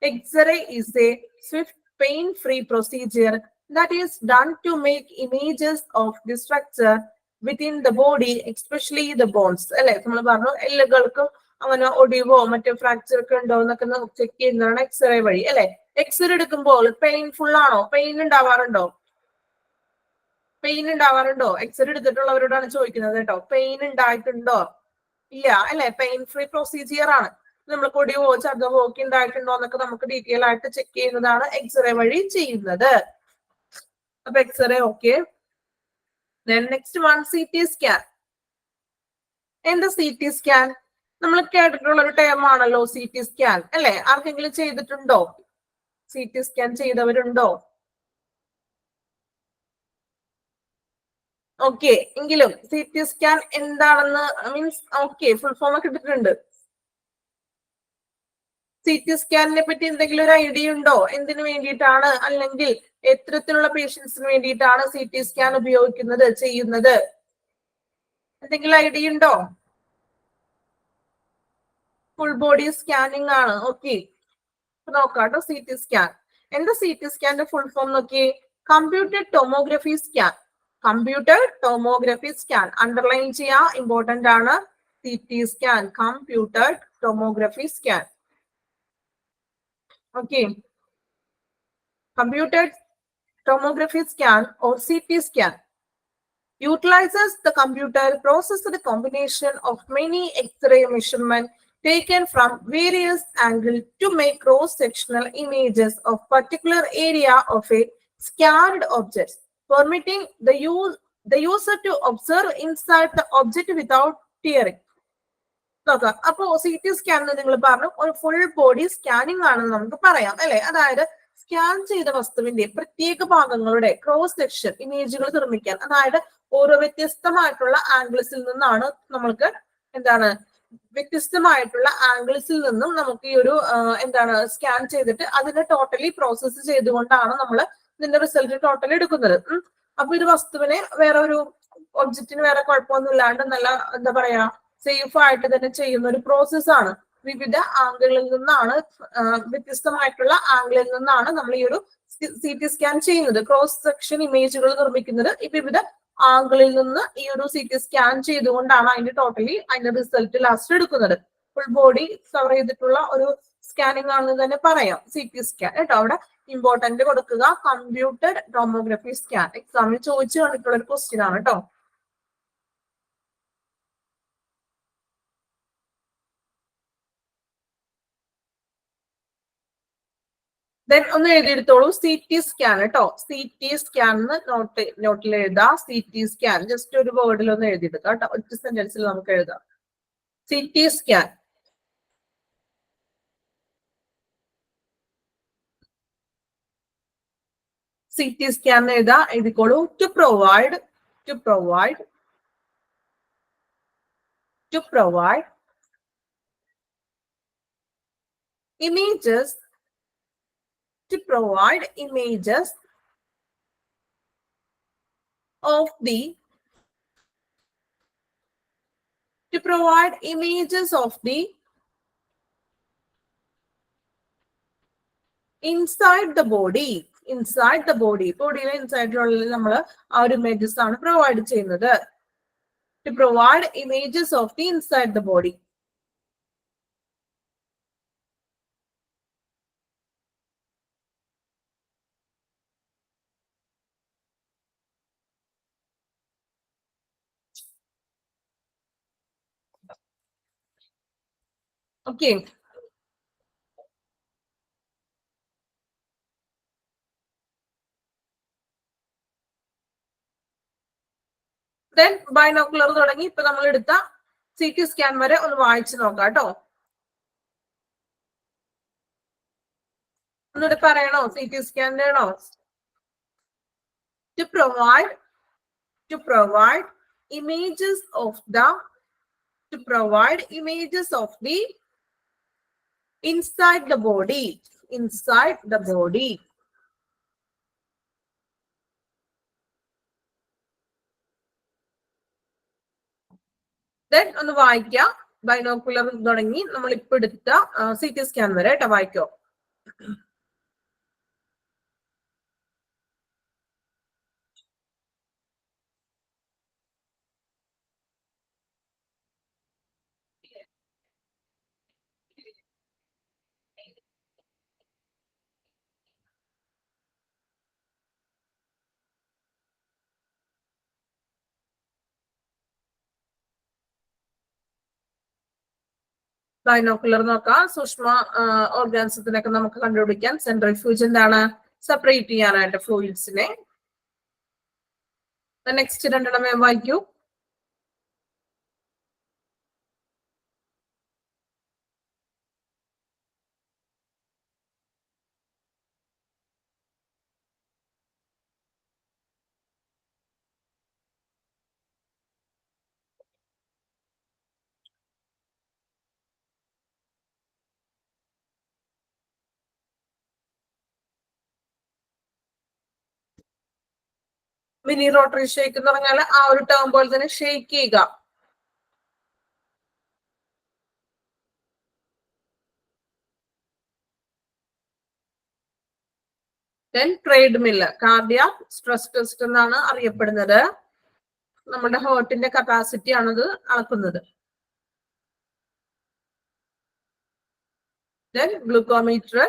X ray is a swift pain free procedure that is done to make images of the structure within the body, especially the bones. അല്ലെ, നമ്മൾ പറഞ്ഞു എല്ലുകൾക്കും അങ്ങനെ ഒടിവോ മറ്റോ ഫ്രാക്ചർ ഒക്കെ ഉണ്ടോ എന്നൊക്കെ ചെക്ക് ചെയ്യുന്നതാണ് എക്സ്റേ വഴി. അല്ലെ, എക്സ്റേ എടുക്കുമ്പോൾ പെയിൻഫുൾ ആണോ? പെയിൻ ഉണ്ടാവാറുണ്ടോ? എക്സ്റേ എടുത്തിട്ടുള്ളവരോടാണ് ചോദിക്കുന്നത് കേട്ടോ. പെയിൻ ഉണ്ടായിട്ടുണ്ടോ? ഇല്ല അല്ലെ, പെയിൻ ഫ്രീ പ്രൊസീജിയർ ആണ്. നമ്മൾ കൊടിയോ ചതവോ ഒക്കെ ഉണ്ടായിട്ടുണ്ടോ എന്നൊക്കെ നമുക്ക് ഡീറ്റെയിൽ ആയിട്ട് ചെക്ക് ചെയ്യുന്നതാണ് എക്സ്റേ വഴി ചെയ്യുന്നത്. അപ്പൊ x ray okay. Next one C T scan. എന്താ സി ടി സ്കാൻ? നമ്മൾ കേട്ടിട്ടുള്ള ഒരു ടേം ആണല്ലോ സി ടി സ്കാൻ അല്ലെ. ആർക്കെങ്കിലും ചെയ്തിട്ടുണ്ടോ? സി ടി സ്കാൻ ചെയ്തവരുണ്ടോ? ഓക്കെ, എങ്കിലും സി ടി സ്കാൻ എന്താണെന്ന് മീൻസ് ഓക്കെ ഫുൾ ഫോം ഒക്കെ ഇട്ടിട്ടുണ്ട്. സി ടി സ്കാനിനെ പറ്റി എന്തെങ്കിലും ഒരു ഐഡിയ ഉണ്ടോ? എന്തിനു വേണ്ടിയിട്ടാണ് അല്ലെങ്കിൽ എത്തരത്തിലുള്ള പേഷ്യൻസിന് വേണ്ടിയിട്ടാണ് സി ടി സ്കാൻ ഉപയോഗിക്കുന്നത്, ചെയ്യുന്നത്? എന്തെങ്കിലും ഐഡിയ ഉണ്ടോ? ഫുൾ ബോഡി സ്കാനിങ് ആണ്. ഓക്കെ, നോക്കാട്ടോ. സി ടി സ്കാൻ എന്താ? സി ടി സ്കാന്റെ ഫുൾ ഫോം നോക്കി. Computer tomography scan. അണ്ടർലൈൻ ചെയ്യാ, ഇമ്പോർട്ടന്റ് ആണ്. C T scan, computer tomography scan. Okay, computed tomography scan or CT scan utilizes the computer processed combination of many X-ray measurements taken from various angles to make cross-sectional images of particular area of a scanned object, permitting the user to observe inside the object without tearing. നോക്കാം. അപ്പോ C T scan എന്ന് നിങ്ങൾ പറഞ്ഞു ഒരു full body scanning ആണെന്ന് നമുക്ക് പറയാം അല്ലെ. അതായത് സ്കാൻ ചെയ്ത വസ്തുവിന്റെ പ്രത്യേക ഭാഗങ്ങളുടെ ക്രോസ് സെക്ഷൻ ഇമേജുകൾ നിർമ്മിക്കാൻ, അതായത് ഓരോ വ്യത്യസ്തമായിട്ടുള്ള ആംഗിൾസിൽ നിന്നാണ് നമ്മൾക്ക് വ്യത്യസ്തമായിട്ടുള്ള ആംഗിൾസിൽ നിന്നും നമുക്ക് ഈ ഒരു സ്കാൻ ചെയ്തിട്ട് അതിനെ ടോട്ടലി പ്രോസസ്സ് ചെയ്തുകൊണ്ടാണ് നമ്മൾ ഇതിന്റെ റിസൾട്ട് ടോട്ടലി എടുക്കുന്നത്. അപ്പൊ ഒരു വസ്തുവിനെ വേറെ ഒരു ഒബ്ജക്റ്റിന് വേറെ കുഴപ്പമൊന്നും ഇല്ലാണ്ട് നല്ല സേഫ് ആയിട്ട് തന്നെ ചെയ്യുന്ന ഒരു പ്രോസസ്സാണ്. വിവിധ ആംഗിളിൽ നിന്നാണ്, വ്യത്യസ്തമായിട്ടുള്ള ആംഗിളിൽ നിന്നാണ് നമ്മൾ ഈ ഒരു സി ടി സ്കാൻ ചെയ്യുന്നത്. ക്രോസ് സെക്ഷൻ ഇമേജുകൾ നിർമ്മിക്കുന്നത് ഈ വിവിധ ആംഗിളിൽ നിന്ന് ഈ ഒരു സി ടി സ്കാൻ ചെയ്തുകൊണ്ടാണ് അതിന്റെ റിസൾട്ട് ലാസ്റ്റ് എടുക്കുന്നത്. ഫുൾ ബോഡി കവർ ചെയ്തിട്ടുള്ള ഒരു സ്കാനിങ് ആണെന്ന് തന്നെ പറയാം സി ടി സ്കാൻ കേട്ടോ. അവിടെ ഇമ്പോർട്ടന്റ് കൊടുക്കുക, കമ്പ്യൂട്ടർ ടോമോഗ്രഫി സ്കാൻ. എക്സാമിൽ ചോദിച്ചു കണ്ടിട്ടുള്ള ഒരു ക്വസ്റ്റ്യൻ ആണ് കേട്ടോ. ദെൻ ഒന്ന് എഴുതിയെടുത്തോളൂ, CT സ്കാൻ കേട്ടോ. CT സ്കാൻ നോട്ടിൽ എഴുതാം. CT സ്കാൻ ജസ്റ്റ് ഒരു വേർഡിൽ ഒന്ന് എഴുതിയെടുക്കാം കേട്ടോ. ഒറ്റ സെന്റൻസിൽ നമുക്ക് എഴുതാം. CT scan. CT സ്കാൻ എഴുതാം, എഴുതിക്കോളൂ. To provide images of the inside the body. ബോഡിയിലെ ഇൻസൈഡിലുള്ള നമ്മൾ ആ ഒരു ഇമേജസ് ആണ് പ്രൊവൈഡ് ചെയ്യുന്നത്. To provide images of the inside the body. Okay. Then binocular തുടങ്ങി ഇപ്പൊ നമ്മൾ എടുത്ത CT സ്കാൻ വരെ ഒന്ന് വായിച്ചു നോക്കാം കേട്ടോ. ഒന്നുകൂടെ പറയണോ? CT സ്കാൻ വേണോ? To provide images of the inside the body. Then ഒന്ന് വായിക്കാം. ബൈനോക്കുലർ തുടങ്ങി നമ്മൾ ഇപ്പൊ എടുത്ത CT സ്കാൻ വരെ കേട്ടോ. വായിക്കോ. ബൈനോക്കുലർ നോക്കാം. സൂക്ഷ്മ ഓർഗാൻസത്തിനൊക്കെ നമുക്ക് കണ്ടുപിടിക്കാം. സെൻട്രിഫ്യൂജ് എന്താണ്? സെപ്പറേറ്റ് ചെയ്യാനായിട്ട് ഫ്ലൂയിഡ്സിനെ. നെക്സ്റ്റ് രണ്ടെണ്ണം വായിക്കൂ. മിനി റോട്ടറി ഷേക്ക് എന്ന് പറഞ്ഞാൽ ആ ഒരു ടേം പോലെ തന്നെ ഷേക്ക് ചെയ്യുക. Then trade mill, cardiac stress test എന്നാണ് അറിയപ്പെടുന്നത്. നമ്മുടെ ഹാർട്ടിന്റെ കപ്പാസിറ്റി ആണത് അളക്കുന്നത്. ദെൻ ഗ്ലൂക്കോമീറ്റർ,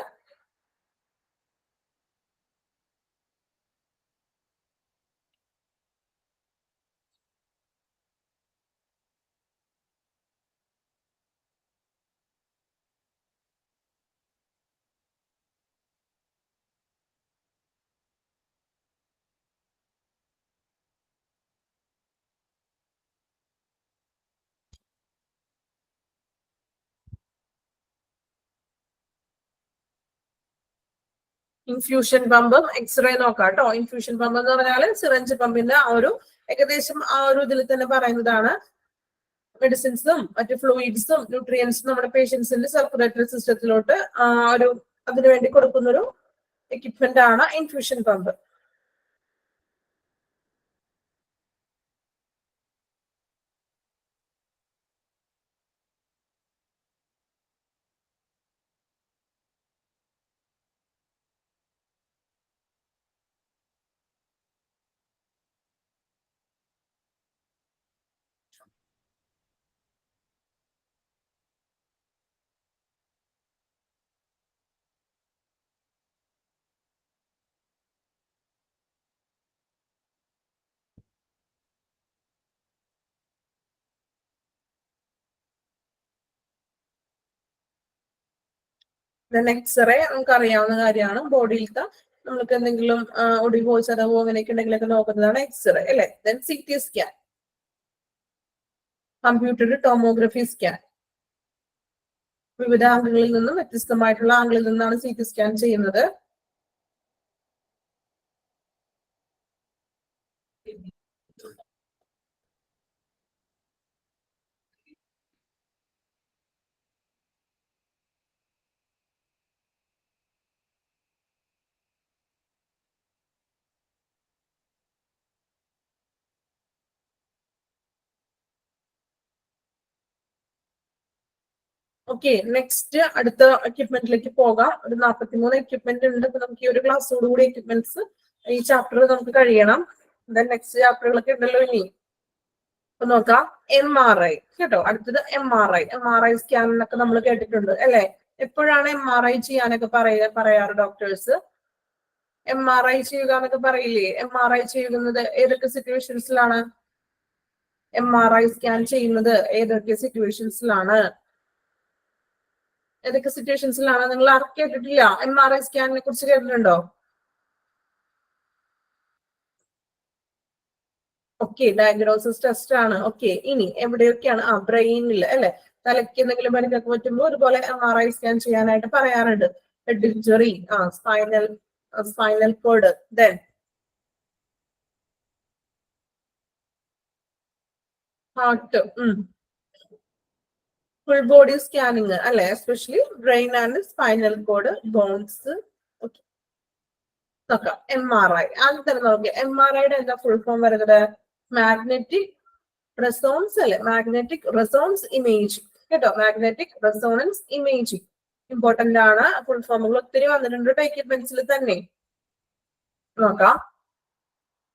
ഇൻഫ്യൂഷൻ പമ്പും എക്സ്റേ നോക്കാം കേട്ടോ. ഇൻഫ്യൂഷൻ പമ്പ് എന്ന് പറഞ്ഞാൽ സിറഞ്ച് പമ്പിന്റെ ആ ഒരു ഏകദേശം ആ ഒരു ഇതിൽ തന്നെ പറയുന്നതാണ്. മെഡിസിൻസും മറ്റു ഫ്ലൂയിഡ്സും ന്യൂട്രിയൻസും നമ്മുടെ പേഷ്യൻസിന്റെ സർക്കുലേറ്ററി സിസ്റ്റത്തിലോട്ട് ഒരു അതിനുവേണ്ടി കൊടുക്കുന്ന ഒരു എക്യുപ്മെന്റ് ആണ് ഇൻഫ്യൂഷൻ പമ്പ്. എക്സ്റേ നമുക്ക് അറിയാവുന്ന കാര്യമാണ്. ബോഡിയിലത്തെ നമുക്ക് എന്തെങ്കിലും ഒടിവോ ചതവോ അങ്ങനെയൊക്കെ ഉണ്ടെങ്കിലൊക്കെ നോക്കുന്നതാണ് എക്സ്റേ അല്ലെ. Then CT scan, computer tomography scan. വിവിധ ആംഗിളിൽ നിന്നും വ്യത്യസ്തമായിട്ടുള്ള ആംഗിളിൽ നിന്നാണ് CT സ്കാൻ ചെയ്യുന്നത്. ഓക്കെ, നെക്സ്റ്റ് അടുത്ത എക്യുപ്മെന്റിലേക്ക് പോകാം. ഒരു 43 എക്യുപ്മെന്റ് ഉണ്ട്. അപ്പൊ നമുക്ക് ഈ ഒരു ക്ലാസ്സോടുകൂടി എക്യുപ്മെന്റ്സ് ഈ ചാപ്റ്റർ നമുക്ക് കഴിയണം. ദെൻ നെക്സ്റ്റ് ചാപ്റ്ററുകളൊക്കെ ഉണ്ടല്ലോ ഇനി. അപ്പൊ നോക്കാം, MRI കേട്ടോ. അടുത്തത് MRI സ്കാൻ എന്നൊക്കെ നമ്മൾ കേട്ടിട്ടുണ്ട് അല്ലെ. എപ്പോഴാണ് MRI ചെയ്യാനൊക്കെ പറയാറ് ഡോക്ടേഴ്സ്? MRI ചെയ്യുക എന്നൊക്കെ പറയില്ലേ? MRI ചെയ്യുന്നത് ഏതൊക്കെ സിറ്റുവേഷൻസിലാണ്? MRI സ്കാൻ ചെയ്യുന്നത് ഏതൊക്കെ സിറ്റുവേഷൻസിലാണ്? ഏതൊക്കെ സിറ്റുവേഷൻസിലാണ്? നിങ്ങൾ ആർക്കും കേട്ടിട്ടില്ല? MRI സ്കാനിനെ കുറിച്ച് കേട്ടിട്ടുണ്ടോ? ഓക്കെ, ഡയഗ്നോസിസ് ടെസ്റ്റ് ആണ്. ഓക്കെ, ഇനി എവിടെയൊക്കെയാണ്? ബ്രെയിനിൽ അല്ലെ. തലയ്ക്ക് എന്തെങ്കിലും പരിക്കൊക്കെ പറ്റുമ്പോൾ ഒരുപോലെ MRI സ്കാൻ ചെയ്യാനായിട്ട് പറയാറുണ്ട്. Head injury, spinal cord, then heart, full body scanning അല്ലെ. Especially brain and spinal cord, bones. നോക്കാം MRI. ആദ്യം തന്നെ നോക്കിയാൽ MRIയുടെ എന്താ ഫുൾ ഫോം വരുന്നത്? മാഗ്നറ്റിക് റെസോണൻസ് അല്ലെ. മാഗ്നറ്റിക് റെസോണൻസ് ഇമേജിംഗ് കേട്ടോ. മാഗ്നറ്റിക് റെസോണൻസ് ഇമേജിംഗ് ഇമ്പോർട്ടന്റ് ആണ്. ഫുൾ ഫോമുകൾ ഒത്തിരി വന്നിട്ടുണ്ട് എക്യുപ്മെന്റ്സിൽ തന്നെ. നോക്കാം,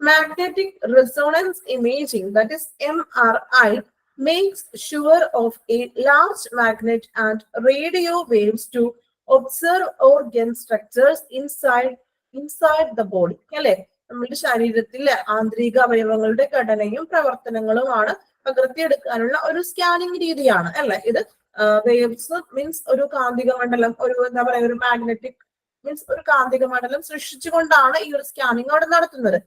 magnetic resonance imaging, that is MRI, makes sure of a large magnet and radio waves to observe organ structures inside the body അല്ലെ. നമ്മുടെ ശരീരത്തിലെ ആന്തരിക അവയവങ്ങളുടെ ഘടനയും പ്രവർത്തനങ്ങളുമാണ് പകർത്തിയെടുക്കാനുള്ള ഒരു സ്കാനിങ് രീതിയാണ് അല്ലെ ഇത്. വേവ്സ് മീൻസ് ഒരു കാന്തിക മണ്ഡലം, ഒരു എന്താ പറയുക, ഒരു മാഗ്നറ്റിക് മീൻസ് ഒരു കാന്തിക മണ്ഡലം സൃഷ്ടിച്ചുകൊണ്ടാണ് ഈ ഒരു സ്കാനിങ് അവിടെ നടത്തുന്നത്.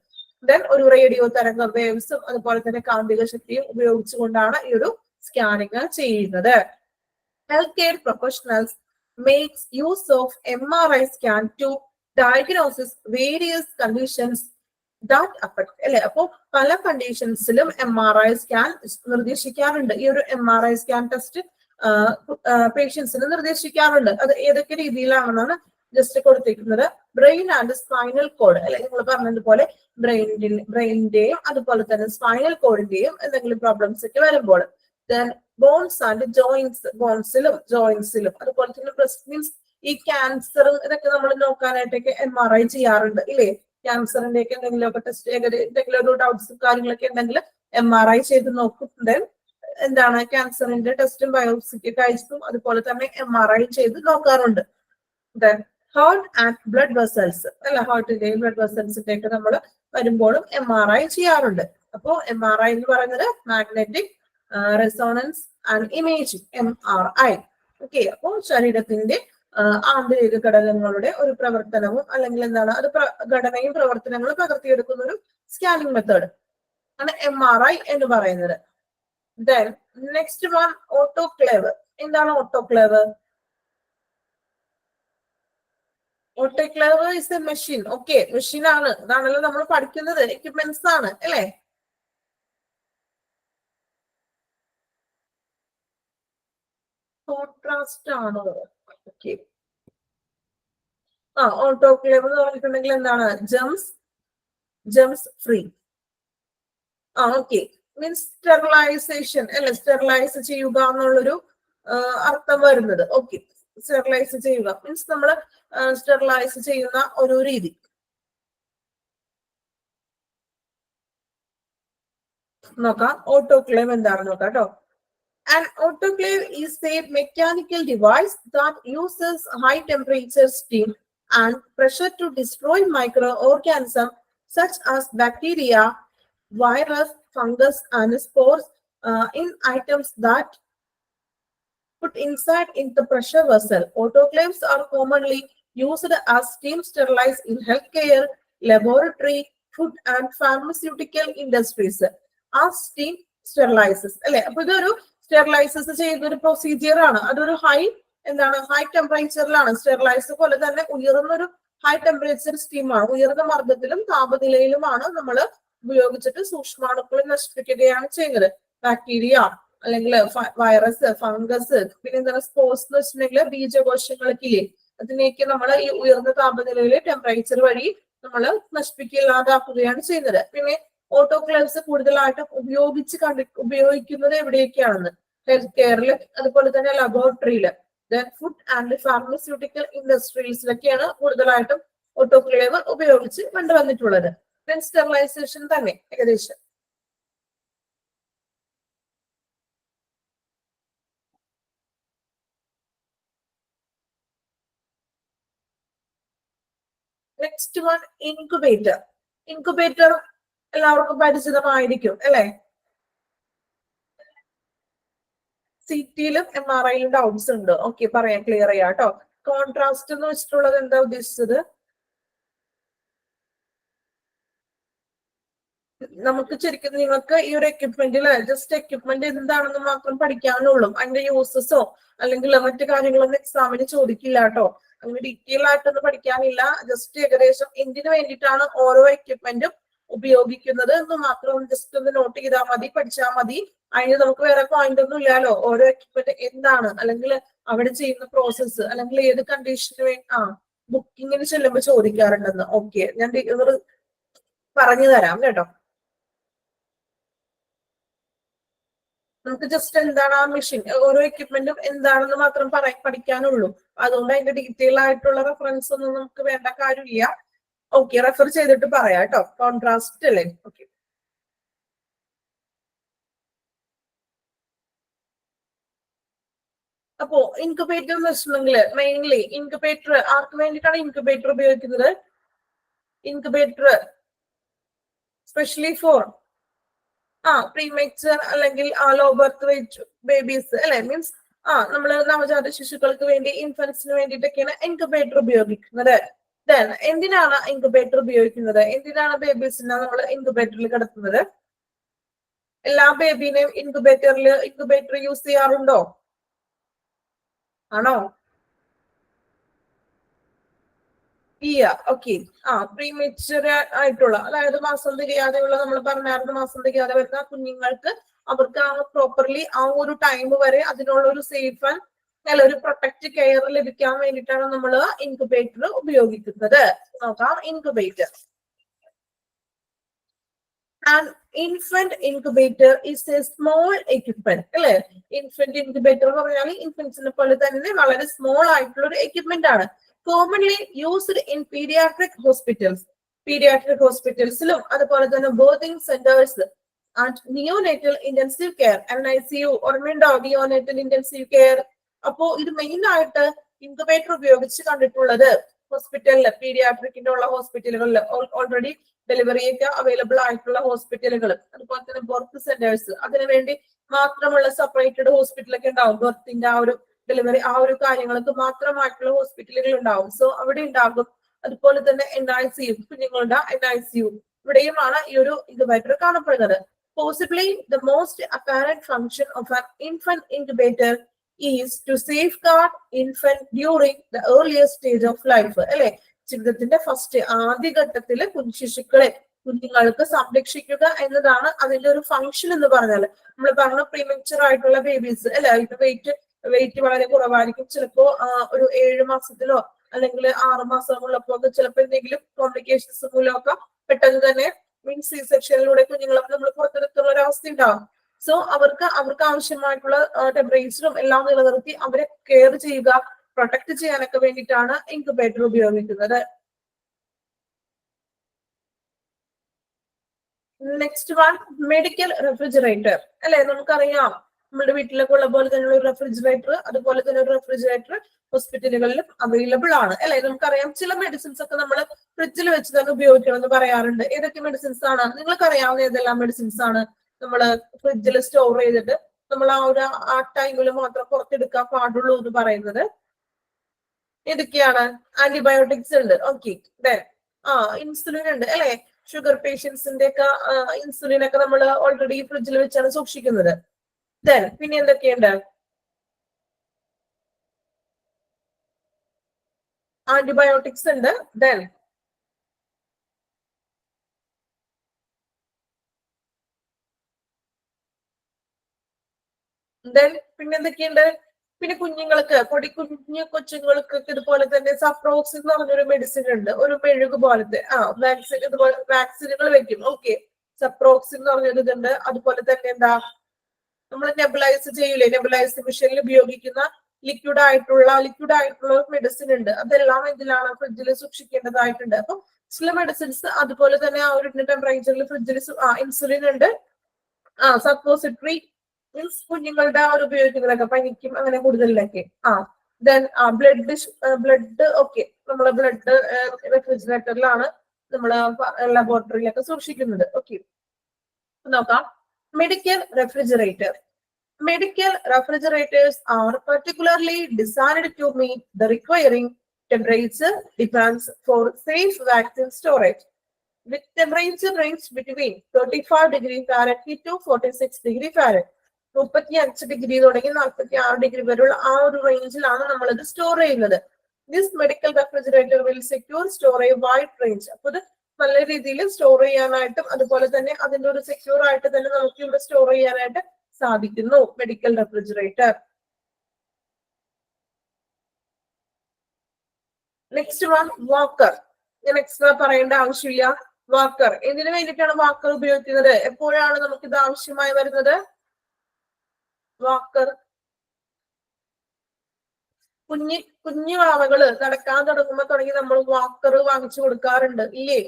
ദെൻ ഒരു റേഡിയോ തരംഗ വേവ്സും അതുപോലെ തന്നെ കാന്തിക ശക്തിയും ഉപയോഗിച്ചുകൊണ്ടാണ് ഈ ഒരു സ്കാനിങ് ചെയ്യുന്നത്. Health care professionals makes use of MRI scan to diagnosis various conditions that affect അല്ലെ. അപ്പോ പല കണ്ടീഷൻസിലും MRI സ്കാൻ നിർദ്ദേശിക്കാറുണ്ട്. ഈ ഒരു MRI സ്കാൻ ടെസ്റ്റ് പേഷ്യൻസിന് നിർദ്ദേശിക്കാറുണ്ട്. അത് ഏതൊക്കെ രീതിയിലാണെന്നാണ് ജസ്റ്റ് കൊടുത്തിരിക്കുന്നത്. ബ്രെയിൻ ആൻഡ് സ്പൈനൽ കോഡ് അല്ലെ. നിങ്ങൾ പറഞ്ഞതുപോലെ ബ്രെയിനിന്റെയും അതുപോലെ തന്നെ സ്പൈനൽ കോഡിന്റെയും എന്തെങ്കിലും പ്രോബ്ലംസ് ഒക്കെ വരുമ്പോൾ. ദെൻ ബോൺസ് ആൻഡ് ജോയിന്റ്സിലും അതുപോലെ തന്നെ ബ്രസ്റ്റ് മീൻസ് ഈ ക്യാൻസറും ഇതൊക്കെ നമ്മൾ നോക്കാനായിട്ടൊക്കെ MRI ചെയ്യാറുണ്ട് ഇല്ലേ. ക്യാൻസറിന്റെ ഒക്കെ എന്തെങ്കിലുമൊക്കെ ടെസ്റ്റ്, എന്തെങ്കിലും ഒരു ഡൗട്ട്സും കാര്യങ്ങളൊക്കെ ഉണ്ടെങ്കിൽ MRI ചെയ്ത് നോക്കും. ദെൻ എന്താണ് ക്യാൻസറിന്റെ ടെസ്റ്റും ബയോപ്സിക്ക് അയച്ചും അതുപോലെ തന്നെ MRI ചെയ്ത് നോക്കാറുണ്ട്. Then heart and blood vessels അല്ല, ഹാർട്ടിന്റെയും ബ്ലഡ് വെസൽസിന്റെ ഒക്കെ നമ്മൾ വരുമ്പോഴും MRI ചെയ്യാറുണ്ട്. അപ്പോ MRI എന്ന് പറയുന്നത് magnetic resonance and imaging MRI. Okay, അപ്പോ ശരീരത്തിന്റെ ആന്തരിക ഘടകങ്ങളുടെ ഒരു പ്രവർത്തനവും അല്ലെങ്കിൽ എന്താണ് അത് ഘടനയും പ്രവർത്തനങ്ങളും പകർത്തിയെടുക്കുന്ന ഒരു സ്കാനിങ് മെത്തേഡ് ആണ് MRI എന്ന് പറയുന്നത്. Then next one autoclave. എന്താണ് autoclave? Autoclave is a machine. Okay, machine ആണ്. അതാണല്ലോ നമ്മൾ പഠിക്കുന്നത്. എക്യുപ്മെന്റ്സ് ആണ് അല്ലെ. കോൺട്രാസ്റ്റ് ആണോ? ഓക്കെ, ഓട്ടോക്ലേവ് എന്ന് പറഞ്ഞിട്ടുണ്ടെങ്കിൽ എന്താണ്? Germs free. Okay, means sterilization അല്ലെ. സ്റ്റെറിലൈസ് ചെയ്യുക എന്നുള്ളൊരു അർത്ഥം വരുന്നത്. ഓക്കെ, സ്റ്റെറിലൈസ് ചെയ്യുക മീൻസ് നമ്മൾ സ്റ്റെറിലൈസ് ചെയ്യുന്ന ഒരു രീതി. നോക്കാം ഓട്ടോക്ലേവ് എന്താണെന്ന് നോക്കാം കേട്ടോ. An autoclave is a mechanical device that uses high temperature, steam, and pressure to destroy microorganisms such as bacteria, virus, fungus, and spores in items that put inside in the pressure vessel. Autoclaves are commonly used as steam sterilize in healthcare, laboratory, food and pharmaceutical industries. ആ steam സ്റ്റെറിലൈസസ് അല്ലെ. അപ്പൊ ഇതൊരു സ്റ്റെറിലൈസസ് ചെയ്തൊരു procedure ആണ്. അതൊരു high ടെമ്പറേച്ചറിലാണ്. Sterilise പോലെ തന്നെ ഉയർന്നൊരു high temperature സ്റ്റീമാണ്. ഉയർന്ന മർദ്ദത്തിലും താപനിലയിലുമാണ് നമ്മൾ ഉപയോഗിച്ചിട്ട് സൂക്ഷ്മാണുക്കളെ നശിപ്പിക്കുകയാണ് ചെയ്യുന്നത്. ബാക്ടീരിയ അല്ലെങ്കിൽ വൈറസ്, ഫംഗസ്, പിന്നെ എന്താണ് സ്പോർട്സ് എന്ന് വെച്ചിട്ടുണ്ടെങ്കിൽ ബീജകോശങ്ങൾക്കില്ലേ, അതിനെയൊക്കെ നമ്മൾ ഈ ഉയർന്ന താപനിലയിലെ ടെമ്പറേച്ചർ വഴി നമ്മൾ നശിപ്പിക്കാതാക്കുകയാണ് ചെയ്യുന്നത്. പിന്നെ ഓട്ടോക്ലേവ്സ് കൂടുതലായിട്ടും ഉപയോഗിക്കുന്നത് എവിടെയൊക്കെയാണെന്ന് ഹെൽത്ത് കെയറിൽ, അതുപോലെ തന്നെ ലബോറട്ടറിയിൽ, ഫുഡ് ആൻഡ് ഫാർമസ്യൂട്ടിക്കൽ ഇൻഡസ്ട്രീസിലൊക്കെയാണ് കൂടുതലായിട്ടും ഓട്ടോക്ലേവ് ഉപയോഗിച്ച് കണ്ടുവന്നിട്ടുള്ളത്. സ്റ്റെറിലൈസേഷൻ തന്നെ ഏകദേശം. Next one incubator. ഇൻക്യുബേറ്റർ എല്ലാവർക്കും പരിചിതമായിരിക്കും അല്ലെ. സിറ്റിയിലും MRIയിലും ഡൗട്ട്സ് ഉണ്ട്. ഓക്കെ, പറയാം, ക്ലിയർ ചെയ്യാം കേട്ടോ. കോൺട്രാസ്റ്റ് എന്ന് വെച്ചിട്ടുള്ളത് എന്താ ഉദ്ദേശിച്ചത്? നമുക്ക് ശരിക്കും നിങ്ങൾക്ക് ഈ ഒരു എക്യുപ്മെന്റിൽ ജസ്റ്റ് എക്യുപ്മെന്റ് എന്താണെന്ന് മാത്രം പഠിക്കാനുള്ളൂ. അതിന്റെ യൂസസോ അല്ലെങ്കിൽ മറ്റു കാര്യങ്ങളൊന്നും എക്സാമിന് ചോദിക്കില്ല കേട്ടോ. അങ്ങനെ ഡീറ്റെയിൽ ആയിട്ടൊന്നും പഠിക്കാനില്ല. ജസ്റ്റ് ഏകദേശം എന്തിനു വേണ്ടിയിട്ടാണ് ഓരോ എക്യുപ്മെന്റും ഉപയോഗിക്കുന്നത് എന്ന് മാത്രം ജസ്റ്റ് ഒന്ന് നോട്ട് ചെയ്താൽ മതി, പഠിച്ചാൽ മതി. അതിന് നമുക്ക് വേറെ പോയിന്റ് ഒന്നും ഇല്ലല്ലോ. ഓരോ എക്യുപ്മെന്റ് എന്താണ്, അല്ലെങ്കിൽ അവിടെ ചെയ്യുന്ന പ്രോസസ്സ്, അല്ലെങ്കിൽ ഏത് കണ്ടീഷന് വേണ്ടി ബുക്കിങ്ങിന് ചെല്ലുമ്പോൾ ചോദിക്കാറുണ്ടെന്ന്. ഓക്കെ, ഞാൻ പറഞ്ഞു തരാം കേട്ടോ. നമുക്ക് ജസ്റ്റ് എന്താണ് ആ മെഷീൻ, ഓരോ എക്യുപ്മെന്റും എന്താണെന്ന് മാത്രം പഠിക്കാനുള്ളൂ. അതുകൊണ്ട് അതിന്റെ ഡീറ്റെയിൽ ആയിട്ടുള്ള റെഫറൻസ് ഒന്നും നമുക്ക് വേണ്ട കാര്യമില്ല. ഓക്കെ, റെഫർ ചെയ്തിട്ട് പറയാം കേട്ടോ. കോൺട്രാസ്റ്റ് അല്ലേ. ഓക്കെ, അപ്പോ ഇൻക്യുബേറ്റർ എന്ന് വെച്ചിട്ടുണ്ടെങ്കിൽ മെയിൻലി ഇൻക്യുബേറ്റർ ആർക്ക് വേണ്ടിയിട്ടാണ് ഇൻക്യുബേറ്റർ ഉപയോഗിക്കുന്നത്? ഇൻക്യുബേറ്റർ സ്പെഷ്യലി ഫോർ പ്രീമേച്ചർ അല്ലെങ്കിൽ ലോ ബർത്ത് വെയിറ്റ് ബേബീസ് അല്ലെ. മീൻസ് നമ്മള് നവജാത ശിശുക്കൾക്ക് വേണ്ടി, ഇൻഫൻസിന് വേണ്ടിയിട്ടൊക്കെയാണ് ഇൻക്യുബേറ്റർ ഉപയോഗിക്കുന്നത്. ദെൻ എന്തിനാണ് ഇൻക്യുബേറ്റർ ഉപയോഗിക്കുന്നത്? എന്തിനാണ് ബേബീസിനെ നമ്മൾ ഇൻക്യുബേറ്ററിൽ കിടത്തുന്നത്? എല്ലാ ബേബീനെയും ഇൻക്യുബേറ്റർ യൂസ് ചെയ്യാറുണ്ടോ? ആണോ? ഇല്ല. ഓക്കെ, പ്രീമേച്ചർ ആയിട്ടുള്ള, അതായത് മാസം തികയാതെയുള്ള, നമ്മൾ പറഞ്ഞായിരുന്നു മാസം തികയാതെ വരുന്ന കുഞ്ഞുങ്ങൾക്ക് അവർക്ക് പ്രോപ്പർലി ആ ഒരു ടൈം വരെ അതിനുള്ള ഒരു സേഫ് ആൻഡ് ഒരു പ്രൊട്ടക്റ്റ് കെയർ ലഭിക്കാൻ വേണ്ടിയിട്ടാണ് നമ്മൾ ഇൻക്യുബേറ്റർ ഉപയോഗിക്കുന്നത്. നോക്കാം, incubator. And infant incubator is A small equipment അല്ലെ. ഇൻഫന്റ് ഇൻക്യുബേറ്റർ എന്ന് പറഞ്ഞാൽ ഇൻഫന്റ്സിനെ പോലെ തന്നെ വളരെ സ്മോൾ ആയിട്ടുള്ള ഒരു എക്യുപ്മെന്റ് ആണ്. Commonly used in paediatric hospitals. Paediatric ഹോസ്പിറ്റൽസിലും അതുപോലെ തന്നെ birthing centres and neonatal intensive care, NICU, ഓർമ്മയുണ്ടോ? Neonatal intensive care. അപ്പോ ഇത് മെയിൻ ആയിട്ട് ഇൻക്യുബേറ്റർ ഉപയോഗിച്ച് കണ്ടിട്ടുള്ളത് ഹോസ്പിറ്റലിൽ, പീഡിയാട്രിക്കിന്റെ ഉള്ള ഹോസ്പിറ്റലുകളിൽ, ഓൾറെഡി ഡെലിവറിയൊക്കെ അവൈലബിൾ ആയിട്ടുള്ള ഹോസ്പിറ്റലുകൾ, അതുപോലെ തന്നെ ബർത്ത് സെന്റേഴ്സ്, അതിനുവേണ്ടി മാത്രമുള്ള സെപ്പറേറ്റഡ് ഹോസ്പിറ്റലൊക്കെ ഉണ്ടാവും. ബർത്തിന്റെ ആ ഒരു ഡെലിവറി ആ ഒരു കാര്യങ്ങൾക്ക് മാത്രമായിട്ടുള്ള ഹോസ്പിറ്റലുകൾ ഉണ്ടാവും. സോ അവിടെ ഉണ്ടാകും. അതുപോലെ തന്നെ NICU, കുഞ്ഞുങ്ങളുടെ NICU, ഇവിടെയുമാണ് ഈ ഒരു ഇൻക്യുബേറ്റർ കാണപ്പെടുന്നത്. Possibly the most apparent function of an infant incubator is to safeguard infant during the earlier stage of life അല്ലെ. ജീവിതത്തിന്റെ ആദ്യഘട്ടത്തില് കുഞ്ഞുങ്ങൾക്ക് സംരക്ഷിക്കുക എന്നതാണ് അതിന്റെ ഒരു ഫംഗ്ഷൻ എന്ന് പറഞ്ഞാൽ. നമ്മൾ പറഞ്ഞ പ്രീമേച്ചർ ആയിട്ടുള്ള ബേബീസ് അല്ലെ, വെയിറ്റ് വളരെ കുറവായിരിക്കും. ചിലപ്പോ ഒരു 7 മാസത്തിലോ അല്ലെങ്കിൽ 6 മാസമുള്ളപ്പോ ചിലപ്പോൾ എന്തെങ്കിലും കോംപ്ലിക്കേഷൻസ് മൂലമൊക്കെ പെട്ടെന്ന് തന്നെ മീൻസ് സി സെക്ഷനിലൂടെ കുഞ്ഞുങ്ങളെ നമ്മൾ പുറത്തെടുത്തുള്ള ഒരു അവസ്ഥ ഉണ്ടാവും. സോ അവർക്ക് ആവശ്യമായിട്ടുള്ള ടെമ്പറേച്ചറും എല്ലാം നിലനിർത്തി അവരെ കെയർ ചെയ്യുക, പ്രൊട്ടക്ട് ചെയ്യാനൊക്കെ വേണ്ടിയിട്ടാണ് ഇൻക്യുബേറ്റർ ഉപയോഗിക്കുന്നത്. നെക്സ്റ്റ് വൺ മെഡിക്കൽ റെഫ്രിജറേറ്റർ അല്ലെ. നമുക്കറിയാം നമ്മുടെ വീട്ടിലൊക്കെ ഉള്ള പോലെ തന്നെ ഒരു റെഫ്രിജറേറ്റർ, അതുപോലെ തന്നെ ഒരു റെഫ്രിജറേറ്റർ ഹോസ്പിറ്റലുകളിലും അവൈലബിൾ ആണ് അല്ലെ. നമുക്കറിയാം ചില മെഡിസിൻസ് ഒക്കെ നമ്മൾ ഫ്രിഡ്ജിൽ വെച്ച് തന്നെ ഉപയോഗിക്കണം എന്ന് പറയാറുണ്ട്. ഏതൊക്കെ മെഡിസിൻസ് ആണ് നിങ്ങൾക്ക് അറിയാവുന്ന? ഏതെല്ലാം മെഡിസിൻസ് ആണ് നമ്മൾ ഫ്രിഡ്ജിൽ സ്റ്റോർ ചെയ്തിട്ട് നമ്മൾ ആ ടൈമിൽ മാത്രം പുറത്തെടുക്കാൻ പാടുള്ളൂ എന്ന് പറയുന്നത് ഏതൊക്കെയാണ്? ആന്റിബയോട്ടിക്സ് ഉണ്ട്. ഓക്കെ, ഇൻസുലിൻ ഉണ്ട് അല്ലെ? ഷുഗർ പേഷ്യൻസിന്റെ ഒക്കെ ഇൻസുലിൻ ഒക്കെ നമ്മൾ ഓൾറെഡി ഫ്രിഡ്ജിൽ വെച്ചാണ് സൂക്ഷിക്കുന്നത്. പിന്നെ എന്തൊക്കെയുണ്ട്? ആന്റിബയോട്ടിക്സ് ഉണ്ട്. പിന്നെ എന്തൊക്കെയുണ്ട്? പിന്നെ കുഞ്ഞുങ്ങൾക്ക്, കുഞ്ഞു കൊച്ചുങ്ങൾക്ക് ഇതുപോലെ തന്നെ സപ്രോക്സിൻ എന്ന് പറഞ്ഞൊരു മെഡിസിൻ ഉണ്ട്, ഒരു മെഴുക് പോലത്തെ വാക്സിൻ, ഇതുപോലെ വാക്സിനുകൾ വെക്കും. ഓക്കെ, സപ്രോക്സിൻ എന്ന് പറഞ്ഞൊരു ഇതുണ്ട്. അതുപോലെ തന്നെ എന്താ, നമ്മൾ നെബുലൈസ് ചെയ്യൂലേ, നെബുലൈസ് മിഷനിൽ ഉപയോഗിക്കുന്ന ലിക്വിഡ് ആയിട്ടുള്ള മെഡിസിൻ ഉണ്ട്. അതെല്ലാം ഇതിലാണ് ഫ്രിഡ്ജിൽ സൂക്ഷിക്കേണ്ടതായിട്ടുണ്ട്. അപ്പൊ ചില മെഡിസിൻസ് അതുപോലെ തന്നെ ആ ഒരു ടെമ്പറേച്ചറിൽ ഫ്രിഡ്ജിൽ ഇൻസുലിൻ ഉണ്ട്. സപ്പോസിറ്ററി മീൻസ് കുഞ്ഞുങ്ങളുടെ ആ ഒരു ഉപയോഗിക്കുന്നതൊക്കെ പനിക്കും അങ്ങനെ കൂടുതലൊക്കെ. ബ്ലഡ് ഓക്കെ, നമ്മള് ബ്ലഡ് റെഫ്രിജറേറ്ററിലാണ് നമ്മള് ലബോറട്ടറിയിലൊക്കെ സൂക്ഷിക്കുന്നത്. ഓക്കെ, നോക്കാം. Medical refrigerator. Medical refrigerators are particularly designed to meet the requiring temperature demands for safe vaccine storage. With temperature range between 35 degree Fahrenheit to 46 degree Fahrenheit. 35 degree തുടങ്ങി 46 degree വരെയുള്ള ആ ഒരു റേഞ്ചിലാണ് നമ്മൾ ഇത് സ്റ്റോർ ചെയ്യുന്നത്. This medical refrigerator will secure store A wide range. അപ്പൊ ഇത് നല്ല രീതിയിൽ സ്റ്റോർ ചെയ്യാനായിട്ടും അതുപോലെ തന്നെ അതിന്റെ ഒരു സെക്യൂർ ആയിട്ട് തന്നെ നമുക്ക് ഇവിടെ സ്റ്റോർ ചെയ്യാനായിട്ട് സാധിക്കുന്നു medical refrigerator. Next one, walker. ഞാൻ എക്സ്ട്രാ പറയേണ്ട ആവശ്യമില്ല. വാക്കർ എന്തിനു വേണ്ടിയിട്ടാണ് വാക്കർ ഉപയോഗിക്കുന്നത്? എപ്പോഴാണ് നമുക്ക് ഇത് ആവശ്യമായി വരുന്നത്? വാക്കർ കുഞ്ഞു വാവകള് നടക്കാൻ തുടങ്ങി നമ്മൾ വാക്കർ വാങ്ങിച്ചു കൊടുക്കാറുണ്ട് ഇല്ലേ?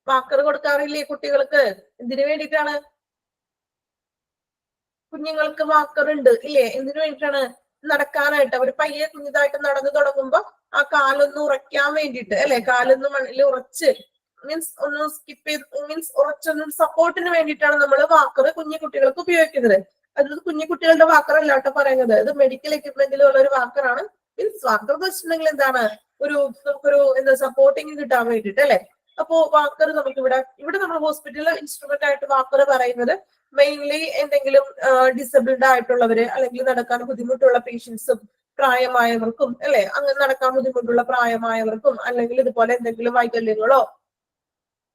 വാക്കർ കൊടുക്കാറില്ലേ കുട്ടികൾക്ക്? എന്തിനു വേണ്ടിയിട്ടാണ്? കുഞ്ഞുങ്ങൾക്ക് വാക്കർ ഉണ്ട് ഇല്ലേ? എന്തിനു വേണ്ടിയിട്ടാണ്? നടക്കാനായിട്ട്. അവർ പയ്യെ കുഞ്ഞിതായിട്ട് നടന്നു തുടങ്ങുമ്പോ ആ കാലൊന്ന് ഉറയ്ക്കാൻ വേണ്ടിയിട്ട് അല്ലെ? കാലൊന്ന് മണ്ണിൽ ഉറച്ച് മീൻസ് ഒന്ന് സ്കിപ്പ് ചെയ്ത് മീൻസ് ഉറച്ചൊന്നും സപ്പോർട്ടിന് വേണ്ടിയിട്ടാണ് നമ്മൾ വാക്കർ കുഞ്ഞു കുട്ടികൾക്ക് ഉപയോഗിക്കുന്നത്. അത് കുഞ്ഞു കുട്ടികളുടെ വാക്കർ അല്ല കേട്ടോ പറയുന്നത്, ഇത് മെഡിക്കൽ എക്യുപ്മെന്റിലുള്ള ഒരു വാക്കറാണ്. മീൻസ് വാക്കർ എന്ന് വെച്ചിട്ടുണ്ടെങ്കിൽ എന്താണ്, നമുക്കൊരു എന്താ സപ്പോർട്ടിങ് കിട്ടാൻ വേണ്ടിയിട്ട് അല്ലെ? അപ്പോ വാക്കർ നമുക്ക് ഇവിടെ നമ്മൾ ഹോസ്പിറ്റലിൽ ഇൻസ്ട്രുമെന്റ് ആയിട്ട് വാക്കർ പറയുന്നത് മെയിൻലി എന്തെങ്കിലും ഡിസബിൾഡ് ആയിട്ടുള്ളവര് അല്ലെങ്കിൽ നടക്കാൻ ബുദ്ധിമുട്ടുള്ള പേഷ്യൻസും പ്രായമായവർക്കും അല്ലെ, അങ്ങനെ നടക്കാൻ ബുദ്ധിമുട്ടുള്ള പ്രായമായവർക്കും അല്ലെങ്കിൽ ഇതുപോലെ എന്തെങ്കിലും വൈകല്യങ്ങളോ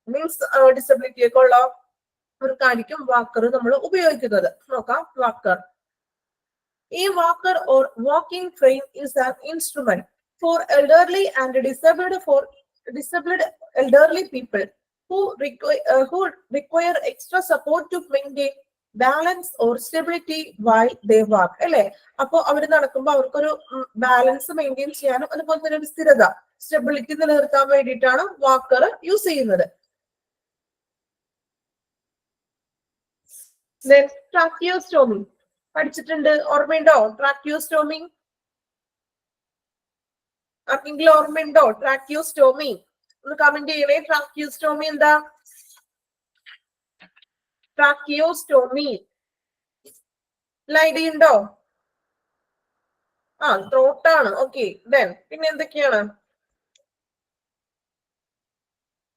മീൻസ് ഡിസബിലിറ്റി ഒക്കെ ഉള്ള അവർക്കായിരിക്കും വാക്കർ നമ്മൾ ഉപയോഗിക്കുന്നത്. നോക്കാം, വാക്കർ. ഈ walker or walking frame is an instrument for elderly and disabled elderly people who require extra support to maintain balance or stability while they walk അല്ലെ? അപ്പൊ അവർ നടക്കുമ്പോൾ അവർക്കൊരു ബാലൻസ് മെയിൻറ്റെയിൻ ചെയ്യാനും അതുപോലെ തന്നെ ഒരു സ്ഥിരത, സ്റ്റെബിലിറ്റി നിലനിർത്താൻ വേണ്ടിയിട്ടാണ് വാക്കർ യൂസ് ചെയ്യുന്നത്. ട്രാക്കിയോസ്റ്റോമി പഠിച്ചിട്ടുണ്ട്, ഓർമ്മയുണ്ടോ? ട്രാക്കിയോസ്റ്റോമി ആർക്കെങ്കിലും ഓർമ്മയുണ്ടോ? ട്രാക്കിയോസ്റ്റോമി ഒന്ന് കമന്റ് ചെയ്യണേ. ട്രാക്കിയോസ്റ്റോമി എന്താ? ട്രാക്കിയോസ്റ്റോമി ഐഡിയ ഉണ്ടോ? ത്രോട്ടാണ്. ഓക്കെ, പിന്നെ എന്തൊക്കെയാണ്?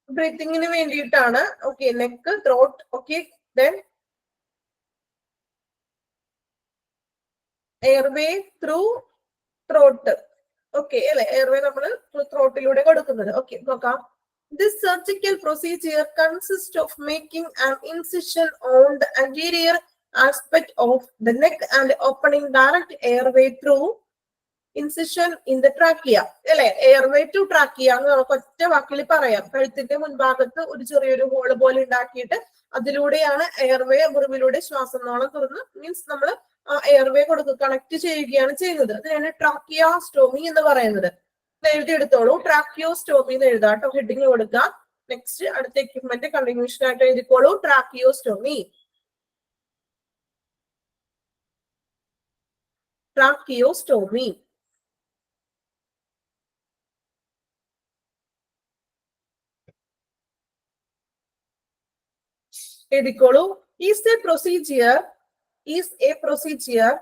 ബ്രീത്തിങ്ങിന് വേണ്ടിയിട്ടാണ്. Okay, neck, throat. Okay, airway through throat. Okay അല്ലെ? എയർവേ നമ്മൾ ത്രോട്ടിലൂടെ കൊടുക്കുന്നത്. ഓക്കെ, നോക്കാം. This surgical procedure consists of making an incision on the anterior aspect of the neck and opening direct airway through incision in the trachea. അല്ലെ? Airway to ട്രാക്കിയ എന്ന് നമുക്ക് ഒറ്റ വാക്കിൽ പറയാം. കഴുത്തിന്റെ മുൻഭാഗത്ത് ഒരു ചെറിയൊരു ഹോള് പോലെ ഉണ്ടാക്കിയിട്ട് അതിലൂടെയാണ് എയർവേ, മുറിവിലൂടെ ശ്വാസനാളം തുറന്ന് മീൻസ് നമ്മൾ എയർവേ കണക്ട് ചെയ്യുകയാണ് ചെയ്യുന്നത്. അതിനാണ് ട്രാക്കിയോസ്റ്റോമി എന്ന് പറയുന്നത്. എഴുതിയെടുത്തോളൂ, ട്രാക്കിയോസ്റ്റോമി എന്ന് എഴുതാട്ടോ, ഹെഡിങ് കൊടുക്കാം. നെക്സ്റ്റ് അടുത്ത എക്യുപ്മെന്റ് കണ്ടിന്യൂഷൻ ആയിട്ട് എഴുതിക്കോളൂ, ട്രാക്കിയോസ്റ്റോമി. ട്രാക്കിയോസ്റ്റോമി എഴുതിക്കോളൂ. Is a procedure is a procedure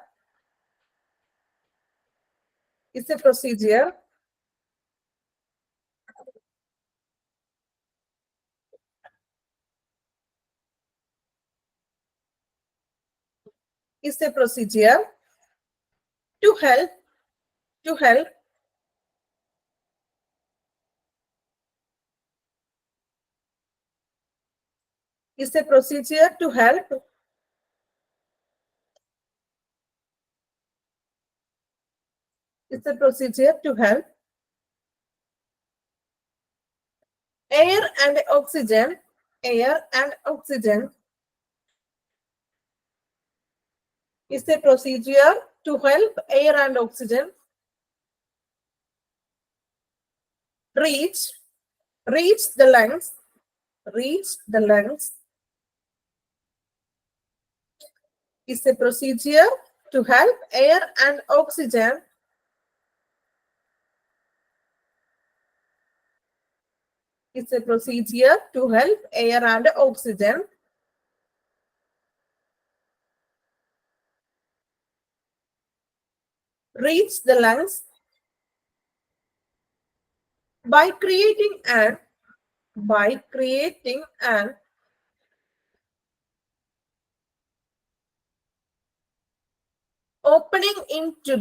is a procedure is a procedure to help is a procedure to help it's a procedure to help air and oxygen is a procedure to help air and oxygen reach the lungs is a procedure to help air and oxygen is a procedure to help air and oxygen reach the lungs by creating an opening into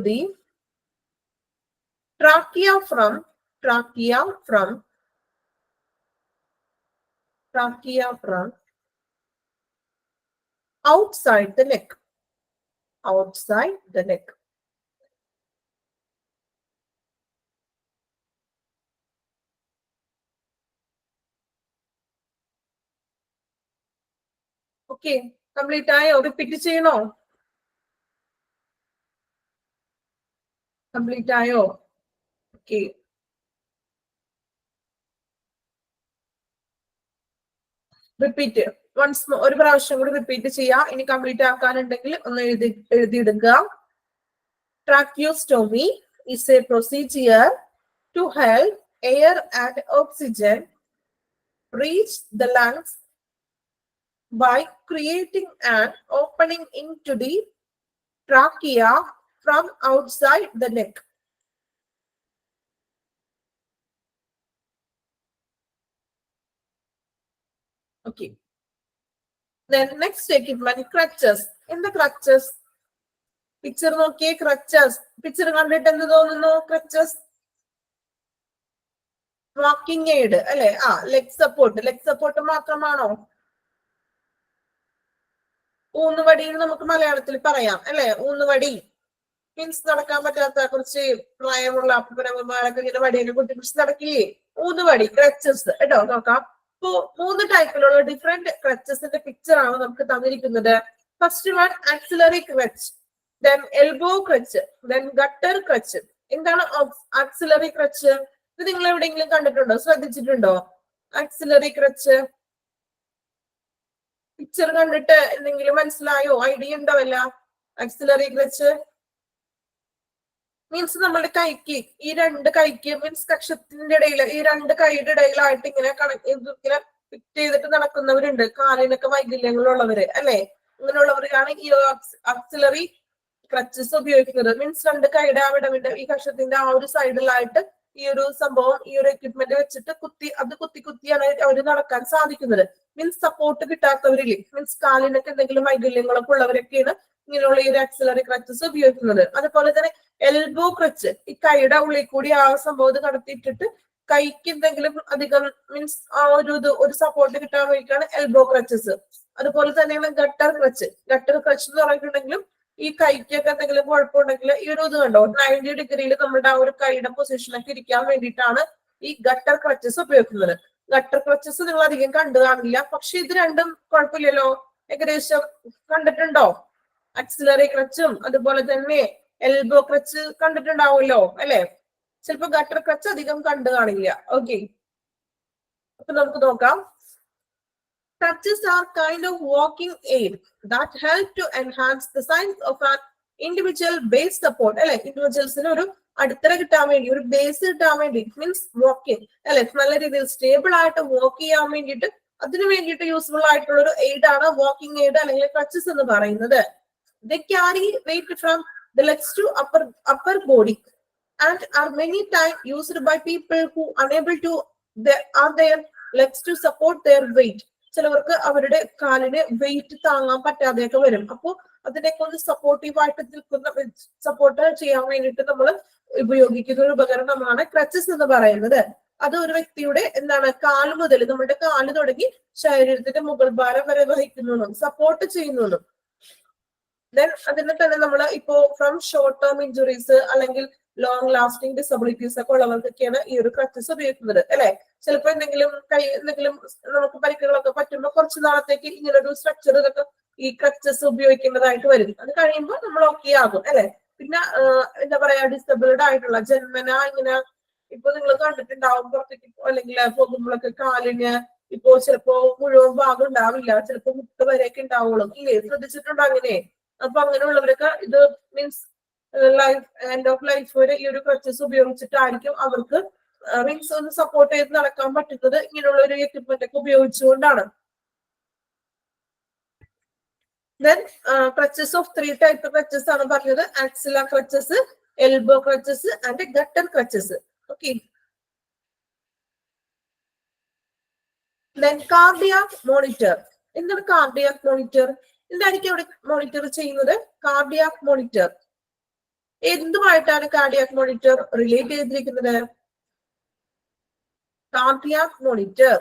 the trachea from outside the neck. Okay, complete ആയോ? Repeat ചെയ്യണോ? Complete ആയോ? Okay, repeat once ഒരു പ്രാവശ്യം കൂടി repeat ചെയ്യാം. ഇനി complete ആക്കാനുണ്ടെങ്കിൽ ഒന്ന് എഴുതിയിടുക. Tracheostomy is a procedure to help air and oxygen reach the lungs by creating an opening into the trachea from outside the neck. Okay. Then next equipment, crutches. In the crutches, picture നോക്കിയേ, crutches. Picture കണ്ടിട്ട് എന്ത് തോന്നുന്നു? crutches walking aid അല്ലെ? Leg support മാത്രമാണോ? ഊന്നുവടി നമുക്ക് മലയാളത്തിൽ പറയാം അല്ലെ? ഊന്നുവടി മീൻസ് നടക്കാൻ പറ്റാത്ത കുറച്ച് പ്രായമുള്ള അപ്പനമ്മമാരൊക്കെ ഇങ്ങനെ വടിയൊക്കെ കുത്തിപ്പിടിച്ച് നടക്കില്ലേ? ഊന്നുവടി, ക്രച്ചസ് കേട്ടോ. നോക്കാം. ഇപ്പോ 3 ടൈപ്പിലുള്ള ഡിഫറെന്റ് ക്രച്ചസിന്റെ പിക്ചർ ആണ് നമുക്ക് തന്നിരിക്കുന്നത്. First one axillary crutch, then elbow crutch, then gutter crutch. എന്താണ് ആക്സിലറി ക്രച്ച്? ഇത് നിങ്ങൾ എവിടെയെങ്കിലും കണ്ടിട്ടുണ്ടോ, ശ്രദ്ധിച്ചിട്ടുണ്ടോ? ആക്സിലറി ക്രച്ച് പിക്ചർ കണ്ടിട്ട് എന്തെങ്കിലും മനസ്സിലായോ? ഐഡിയ ഉണ്ടോ? അല്ല, ആക്സിലറി ക്രച്ച് മീൻസ് നമ്മുടെ കൈക്ക്, ഈ 2 കൈക്ക് മീൻസ് കക്ഷത്തിന്റെ ഇടയിൽ, ഈ 2 കൈയുടെ ഇടയിലായിട്ട് ഇങ്ങനെ ഇങ്ങനെ ഫിറ്റ് ചെയ്തിട്ട് നടക്കുന്നവരുണ്ട്, കാലിനൊക്കെ വൈകല്യങ്ങളുള്ളവര് അല്ലെ? അങ്ങനെയുള്ളവരാണ് ഈ ആക്സിലറി ക്രച്ചസ് ഉപയോഗിക്കുന്നത്. മീൻസ് 2 കൈയുടെ ആ വിടവിന്റെ ഈ കക്ഷത്തിന്റെ ആ ഒരു സൈഡിലായിട്ട് ഈ ഒരു സംഭവം, ഈ ഒരു എക്യുപ്മെന്റ് വെച്ചിട്ട് കുത്തിയാണ് അവര് നടക്കാൻ സാധിക്കുന്നത്. മീൻസ് സപ്പോർട്ട് കിട്ടാത്തവരില്ലേ, മീൻസ് കാലിനൊക്കെ എന്തെങ്കിലും വൈകല്യങ്ങളൊക്കെ ഉള്ളവരൊക്കെയാണ് ഇങ്ങനെയുള്ള ഈ ഒരു ക്രച്ചസ് ഉപയോഗിക്കുന്നത്. അതുപോലെ തന്നെ എൽബോ ക്രച്ച്, ഈ കൈയുടെ ഉള്ളിൽ കൂടി ആ സംഭവം കടത്തിയിട്ടിട്ട് കൈക്ക് എന്തെങ്കിലും അധികം മീൻസ് ആ ഒരു സപ്പോർട്ട് കിട്ടാൻ വേണ്ടിയിട്ടാണ് എൽബോ ക്രച്ചസ്. അതുപോലെ തന്നെയാണ് ഗട്ടർ ക്രച്ച് എന്ന് പറഞ്ഞിട്ടുണ്ടെങ്കിലും ഈ കൈക്കൊക്കെ എന്തെങ്കിലും കുഴപ്പമുണ്ടെങ്കിൽ ഈ ഒരു ഇത് കണ്ടോ 90 ഡിഗ്രിയിൽ നമ്മുടെ ആ ഒരു കൈയുടെ പൊസിഷനൊക്കെ ഇരിക്കാൻ വേണ്ടിയിട്ടാണ് ഈ ഗട്ടർ ക്രച്ചസ് ഉപയോഗിക്കുന്നത്. ഗട്ടർ ക്രച്ചസ് നിങ്ങൾ അധികം കണ്ടു കാണില്ല, പക്ഷെ ഇത് രണ്ടും കുഴപ്പമില്ലല്ലോ, ഏകദേശം കണ്ടിട്ടുണ്ടോ? ആക്സിലറി ക്രച്ചും അതുപോലെ തന്നെ എൽബോ ക്രച്ച് കണ്ടിട്ടുണ്ടാവുമല്ലോ അല്ലെ? ചിലപ്പോ ഗട്ടർ ക്രച്ച് അധികം കണ്ടു കാണില്ല. ഓക്കെ, അപ്പൊ നമുക്ക് നോക്കാം. Crutches are kind of walking aid that help to enhance the signs of an individual base support. അല്ലെ? ഇൻഡിവിജ്വൽസിന് ഒരു അടിത്തറ കിട്ടാൻ വേണ്ടി, ഒരു ബേസ് കിട്ടാൻ വേണ്ടി, മീൻസ് വാക്കിംഗ് അല്ലെ, നല്ല രീതിയിൽ സ്റ്റേബിൾ ആയിട്ട് വാക്ക് ചെയ്യാൻ വേണ്ടിയിട്ട് അതിനു വേണ്ടിയിട്ട് യൂസ്ഫുൾ ആയിട്ടുള്ള ഒരു എയ്ഡ് ആണ് വാക്കിംഗ് എയ്ഡ് അല്ലെങ്കിൽ ക്രച്ചസ് എന്ന് പറയുന്നത്. They carry weight from the legs to upper body and are many times used by people who unable to their legs to support their weight. ചിലവർക്ക് അവരുടെ കാലിന് വെയിറ്റ് താങ്ങാൻ പറ്റാതെയൊക്കെ വരും. അപ്പോൾ അതിനൊക്കെ ഒന്ന് സപ്പോർട്ടീവ് ആയിട്ട് നിൽക്കുന്ന, സപ്പോർട്ട് ചെയ്യാൻ വേണ്ടിയിട്ട് നമ്മൾ ഉപയോഗിക്കുന്ന ഒരു ഉപകരണമാണ് ക്രച്ചസ് എന്ന് പറയുന്നത്. അത് ഒരു വ്യക്തിയുടെ എന്താണ് കാല് മുതൽ, നമ്മുടെ കാല് തുടങ്ങി ശരീരത്തിന്റെ മുകൾ ഭാരം വരെ വഹിക്കുന്നതും സപ്പോർട്ട് ചെയ്യുന്നതും. ദെൻ അതിനെ തന്നെ നമ്മൾ ഇപ്പോ ഫ്രം ഷോർട്ട് ടേം ഇഞ്ചുറീസ് അല്ലെങ്കിൽ ലോങ് ലാസ്റ്റിംഗ് ഡിസബിലിറ്റീസ് ഒക്കെ ഉള്ളവർക്കൊക്കെയാണ് ഈ ഒരു ക്രച്ചസ് ഉപയോഗിക്കുന്നത് അല്ലെ. ചിലപ്പോൾ എന്തെങ്കിലും നമുക്ക് പരിക്കുകളൊക്കെ പറ്റുമ്പോൾ കുറച്ചു നാളത്തേക്ക് ഇങ്ങനൊരു സ്ട്രക്ചർ ഇതൊക്കെ ഈ ക്രച്ചസ് ഉപയോഗിക്കേണ്ടതായിട്ട് വരും. അത് കഴിയുമ്പോൾ നമ്മൾ ഓക്കെ ആകും അല്ലെ. പിന്നെ എന്താ പറയാ, ഡിസബിൾഡ് ആയിട്ടുള്ള ജന്മന ഇങ്ങനെ ഇപ്പൊ നിങ്ങൾ കണ്ടിട്ടുണ്ടാവും, പുറത്തേക്ക് അല്ലെങ്കിൽ പോകുമ്പോഴൊക്കെ കാലിന് ഇപ്പോ ചിലപ്പോ മുഴുവൻ ഭാഗം ഉണ്ടാവില്ല, ചിലപ്പോ മുട്ട് വരെയൊക്കെ ഉണ്ടാവുള്ളൂ ഇല്ലേ, ശ്രദ്ധിച്ചിട്ടുണ്ടോ അങ്ങനെ? അപ്പൊ അങ്ങനെയുള്ളവരൊക്കെ ഇത് means life end of life വരെ ഈ ഒരു ക്രച്ചസ് ഉപയോഗിച്ചിട്ടായിരിക്കും അവർക്ക് മീൻസ് ഒന്ന് സപ്പോർട്ട് ചെയ്ത് നടക്കാൻ പറ്റുന്നത് ഇങ്ങനെയുള്ള ഒരു എക്യുപ്മെന്റ് ഒക്കെ ഉപയോഗിച്ചുകൊണ്ടാണ്. Then crutches of 3 type of crutches ആണ് പറഞ്ഞത്. axilla crutches, elbow crutches and gutter crutches. Okay. Then cardiac monitor. എന്താണ് cardiac monitor? എന്തായിരിക്കും അവിടെ മോണിറ്റർ ചെയ്യുന്നത്? cardiac monitor എന്തുമായിട്ടാണ് cardiac monitor relate ചെയ്തിരിക്കുന്നത്? cardiac monitor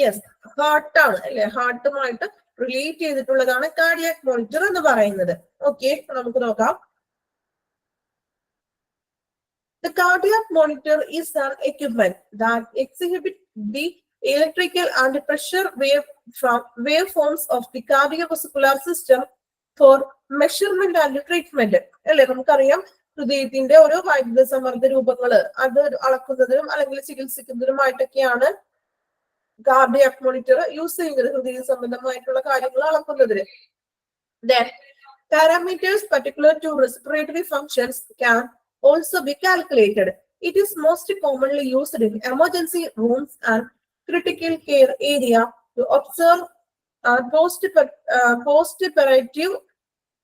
യെസ്, ഹാർട്ടാണ് അല്ലെ, ഹാർട്ടുമായിട്ട് റിലേറ്റ് ചെയ്തിട്ടുള്ളതാണ് കാർഡിയാക് മോണിറ്റർ എന്ന് പറയുന്നത്. ഓക്കെ, നമുക്ക് നോക്കാം. The cardiac monitor is an equipment that exhibits the electrical and pressure waveforms of the cardiovascular system for measurement and treatment. അല്ലെ, നമുക്കറിയാം ഹൃദയത്തിന്റെ ഓരോ വൈദ്യുത സമ്മർദ്ദ രൂപങ്ങള് അത് അളക്കുന്നതിനും അല്ലെങ്കിൽ ചികിത്സിക്കുന്നതിനുമായിട്ടൊക്കെയാണ് കാർഡിയാക് മോണിറ്റർ യൂസ് ചെയ്യുന്നത്, ഹൃദയ സംബന്ധമായിട്ടുള്ള കാര്യങ്ങൾ അളക്കുന്നതിന്. Then parameters particular to respiratory functions can also be calculated. It is most commonly used in emergency rooms and critical care area to observe post-operative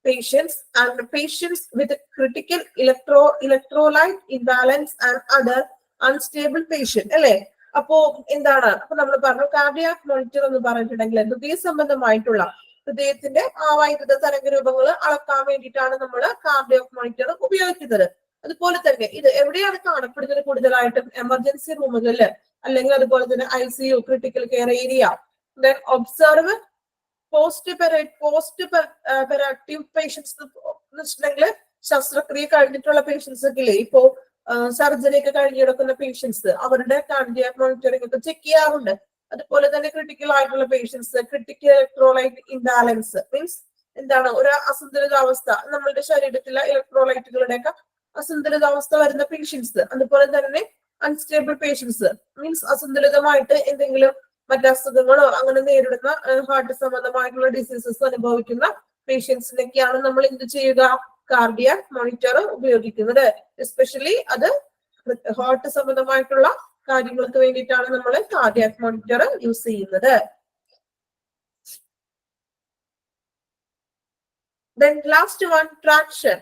patients and patients with critical electrolyte imbalance and other unstable patient. അല്ലെ, അപ്പോ എന്താണ്, അപ്പൊ നമ്മൾ പറഞ്ഞു cardiac monitor എന്ന് പറഞ്ഞിട്ടുണ്ടെങ്കിൽ ഹൃദയ സംബന്ധമായിട്ടുള്ള ഹൃദയത്തിന്റെ ആ വൈദ്യുത തരംഗ രൂപങ്ങൾ അളക്കാൻ വേണ്ടിയിട്ടാണ് നമ്മൾ കാർഡിയാക് മോണിറ്റർ ഉപയോഗിക്കുന്നത്. അതുപോലെ തന്നെ ഇത് എവിടെയാണ് കാണപ്പെടുന്നത്? കൂടുതലായിട്ടും എമർജൻസി റൂമുകളിൽ അല്ലെങ്കിൽ അതുപോലെ തന്നെ ICU, critical care area. Then observe postoperative patients എന്ന് വെച്ചിട്ടുണ്ടെങ്കിൽ ശസ്ത്രക്രിയ കഴിഞ്ഞിട്ടുള്ള പേഷ്യൻസ് ഒക്കെ ഇല്ലേ, ഇപ്പോ സർജറി ഒക്കെ കഴിഞ്ഞ് കിടക്കുന്ന പേഷ്യൻസ്, അവരുടെ കാർഡിയാക് മോണിറ്ററിംഗ് ഒക്കെ ചെക്ക് ചെയ്യാറുണ്ട്. അതുപോലെ തന്നെ ക്രിട്ടിക്കൽ ആയിട്ടുള്ള patients, critical electrolyte imbalance means എന്താണ്, ഒരു അസന്തുലിതാവസ്ഥ, നമ്മളുടെ ശരീരത്തിലെ ഇലക്ട്രോലൈറ്റുകളുടെയൊക്കെ അസന്തുലിതാവസ്ഥ വരുന്ന പേഷ്യൻസ്. അതുപോലെ തന്നെ അൺസ്റ്റേബിൾ പേഷ്യൻസ് മീൻസ് അസന്തുലിതമായിട്ട് എന്തെങ്കിലും മറ്റു അസുഖങ്ങളോ അങ്ങനെ നേരിടുന്ന ഹാർട്ട് സംബന്ധമായിട്ടുള്ള ഡിസീസസ് അനുഭവിക്കുന്ന പേഷ്യൻസിനൊക്കെയാണ് നമ്മൾ എന്ത് ചെയ്യുക? കാർഡിയാക് മോണിറ്റർ ഉപയോഗിക്കുന്നത്. എസ്പെഷ്യലി അത് ഹാർട്ട് സംബന്ധമായിട്ടുള്ള കാര്യങ്ങൾക്ക് വേണ്ടിയിട്ടാണ് നമ്മൾ കാർഡിയാക് മോണിറ്റർ യൂസ് ചെയ്യുന്നത്. Then last one, traction.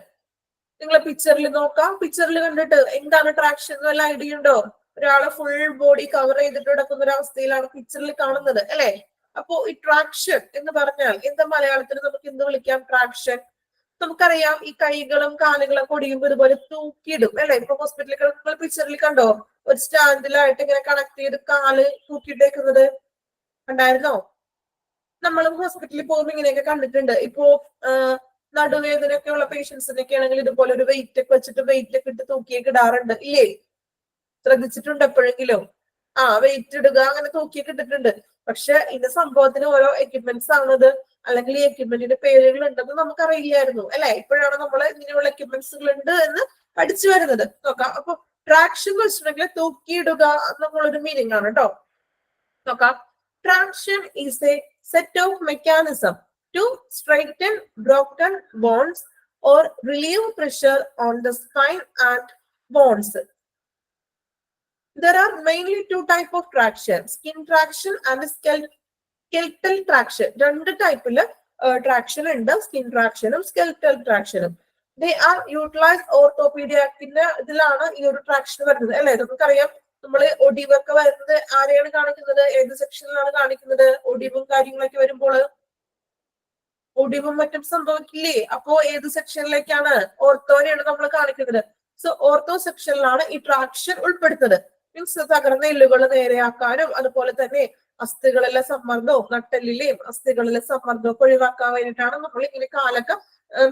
നിങ്ങൾ പിക്ചറിൽ നോക്കാം. പിക്ചറിൽ കണ്ടിട്ട് എന്താണ് ട്രാക്ഷൻ എന്ന് വല്ല ഐഡിയ ഉണ്ടോ? ഒരാളെ ഫുൾ ബോഡി കവർ ചെയ്തിട്ട് കിടക്കുന്ന ഒരു അവസ്ഥയിലാണ് പിക്ചറിൽ കാണുന്നത് അല്ലെ. അപ്പോ ഈ ട്രാക്ഷൻ എന്ന് പറഞ്ഞാൽ എന്താ മലയാളത്തിൽ നമുക്ക് എന്ത് വിളിക്കാം? ട്രാക്ഷൻ. നമുക്കറിയാം ഈ കൈകളും കാലുകളും ഒടിയുമ്പോൾ ഇതുപോലെ തൂക്കിയിടും അല്ലെ. ഇപ്പൊ ഹോസ്പിറ്റലിൽ നിങ്ങൾ പിക്ചറിൽ കണ്ടോ? ഒരു സ്റ്റാൻഡിലായിട്ട് ഇങ്ങനെ കണക്ട് ചെയ്ത് കാല് തൂക്കിയിട്ടേക്കുന്നത് കണ്ടായിരുന്നോ? നമ്മളും ഹോസ്പിറ്റലിൽ പോകുമ്പോൾ ഇങ്ങനെയൊക്കെ കണ്ടിട്ടുണ്ട്. ഇപ്പോ നടുവേദനയൊക്കെ ഉള്ള പേഷ്യൻസിനൊക്കെ ആണെങ്കിൽ ഇതുപോലെ ഒരു വെയിറ്റ് ഒക്കെ വെച്ചിട്ട് വെയിറ്റ് ഒക്കെ ഇട്ട് തൂക്കിയൊക്കെ ഇടാറുണ്ട് ഇല്ലേ? ശ്രദ്ധിച്ചിട്ടുണ്ട് എപ്പോഴെങ്കിലും? വെയിറ്റ് ഇടുക, അങ്ങനെ തൂക്കിയൊക്കെ ഇട്ടിട്ടുണ്ട്. പക്ഷെ ഇതിന്റെ സംഭവത്തിന് ഓരോ എക്യുപ്മെന്റ്സ് ആണത്, അല്ലെങ്കിൽ ഈ എക്യുപ്മെന്റിന്റെ പേരുകൾ ഉണ്ടെന്ന് നമുക്കറിയില്ലായിരുന്നു അല്ലെ. ഇപ്പോഴാണ് നമ്മൾ ഇങ്ങനെയുള്ള എക്യുപ്മെന്റ്സുകൾ ഉണ്ട് എന്ന് പഠിച്ചു വരുന്നത്. നോക്കാം. അപ്പൊ ട്രാക്ഷൻ എന്ന് വെച്ചിട്ടുണ്ടെങ്കിൽ തൂക്കിയിടുക എന്നുള്ളൊരു മീനിങ് ആണ് കേട്ടോ. നോക്കാം. Traction is a set of mechanism to straighten broken bones or relieve pressure on the spine and bones. There are mainly two types of traction, skin traction and skeletal traction. രണ്ട് ടൈപ്പില് traction ഉണ്ട്, skin ട്രാക്ഷനും സ്കെൽറ്റൽ ട്രാക്ഷനും. They are utilise ഓർത്തോപീഡിയാക്കിന്റെ ഇതിലാണ് ഈ ഒരു ട്രാക്ഷൻ വരുന്നത് അല്ലെ. നമുക്കറിയാം നമ്മള് ഒടിവൊക്കെ വരുന്നത് ആരെയാണ് കാണിക്കുന്നത്, ഏത് സെക്ഷനിലാണ് കാണിക്കുന്നത്? ഒടിവും കാര്യങ്ങളൊക്കെ വരുമ്പോൾ ഒടിവും മറ്റും സംഭവിക്കില്ലേ, അപ്പോ ഏത് സെക്ഷനിലേക്കാണ്? ഓർത്തോനെയാണ് നമ്മൾ കാണിക്കുന്നത്. സോ ഓർത്തോ സെക്ഷനിലാണ് ഈ ട്രാക്ഷൻ ഉൾപ്പെടുത്തുന്നത്. മീൻസ് തകർന്ന എല്ലുകൾ നേരെയാക്കാനും അതുപോലെ തന്നെ അസ്ഥികളിലെ സമ്മർദ്ദവും നട്ടെല്ലിലെയും അസ്ഥികളിലെ സമ്മർദ്ദവും ഒഴിവാക്കാൻ വേണ്ടിയിട്ടാണ് നമ്മൾ ഇങ്ങനെ കാലൊക്കെ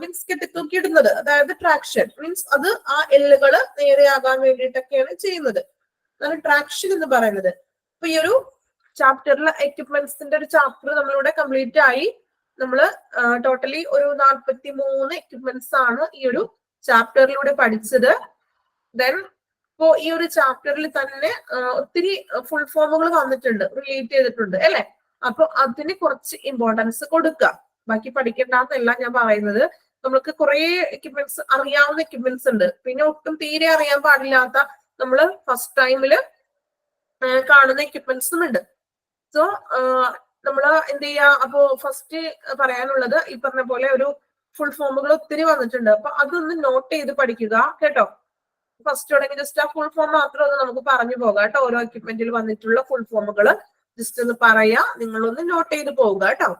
മീൻസ് കെട്ടിത്തൂക്കി ഇടുന്നത്. അതായത് ട്രാക്ഷൻ മീൻസ് അത് ആ എല്ലുകൾ നേരെയാകാൻ വേണ്ടിയിട്ടൊക്കെയാണ് ചെയ്യുന്നത്. അതാണ് ട്രാക്ഷൻ എന്ന് പറയുന്നത്. അപ്പൊ ഈ ഒരു ചാപ്റ്ററിലെ എക്യുപ്മെന്റ്സിന്റെ ഒരു ചാപ്റ്റർ നമ്മളിവിടെ കംപ്ലീറ്റ് ആയി. നമ്മള് ടോട്ടലി ഒരു 43 എക്യുപ്മെന്റ്സ് ആണ് ഈ ഒരു ചാപ്റ്ററിലൂടെ പഠിച്ചത്. ദെൻ ഇപ്പോ ഈ ഒരു ചാപ്റ്ററിൽ തന്നെ ഒത്തിരി ഫുൾ ഫോമുകൾ വന്നിട്ടുണ്ട്, റിലേറ്റ് ചെയ്തിട്ടുണ്ട് അല്ലെ. അപ്പൊ അതിന് കുറച്ച് ഇമ്പോർട്ടൻസ് കൊടുക്കുക. ബാക്കി പഠിക്കേണ്ടെന്നല്ല ഞാൻ പറയുന്നത്. നമുക്ക് കുറെ എക്യുപ്മെന്റ്സ് അറിയാവുന്ന എക്യുപ്മെന്റ്സ് ഉണ്ട്, പിന്നെ ഒട്ടും തീരെ അറിയാൻ പാടില്ലാത്ത നമ്മള് ഫസ്റ്റ് ടൈമില് കാണുന്ന എക്യുപ്മെന്റ്സും ഉണ്ട്. സോ നമ്മള് എന്ത് ചെയ്യാ, അപ്പോ ഫസ്റ്റ് പറയാനുള്ളത് ഈ പറഞ്ഞ പോലെ ഒരു ഫുൾ ഫോമുകൾ ഒത്തിരി വന്നിട്ടുണ്ട്. അപ്പൊ അതൊന്ന് നോട്ട് ചെയ്ത് പഠിക്കുക കേട്ടോ. ഫസ്റ്റ് തുടങ്ങി ജസ്റ്റ് ആ ഫുൾ ഫോം മാത്രം ഒന്ന് നമുക്ക് പറഞ്ഞു പോകാം കേട്ടോ. ഓരോ എക്യുപ്മെന്റിൽ വന്നിട്ടുള്ള ഫുൾ ഫോമുകൾ ജസ്റ്റ് ഒന്ന് പറയാ, നിങ്ങളൊന്ന് നോട്ട് ചെയ്ത് പോവുക കേട്ടോ.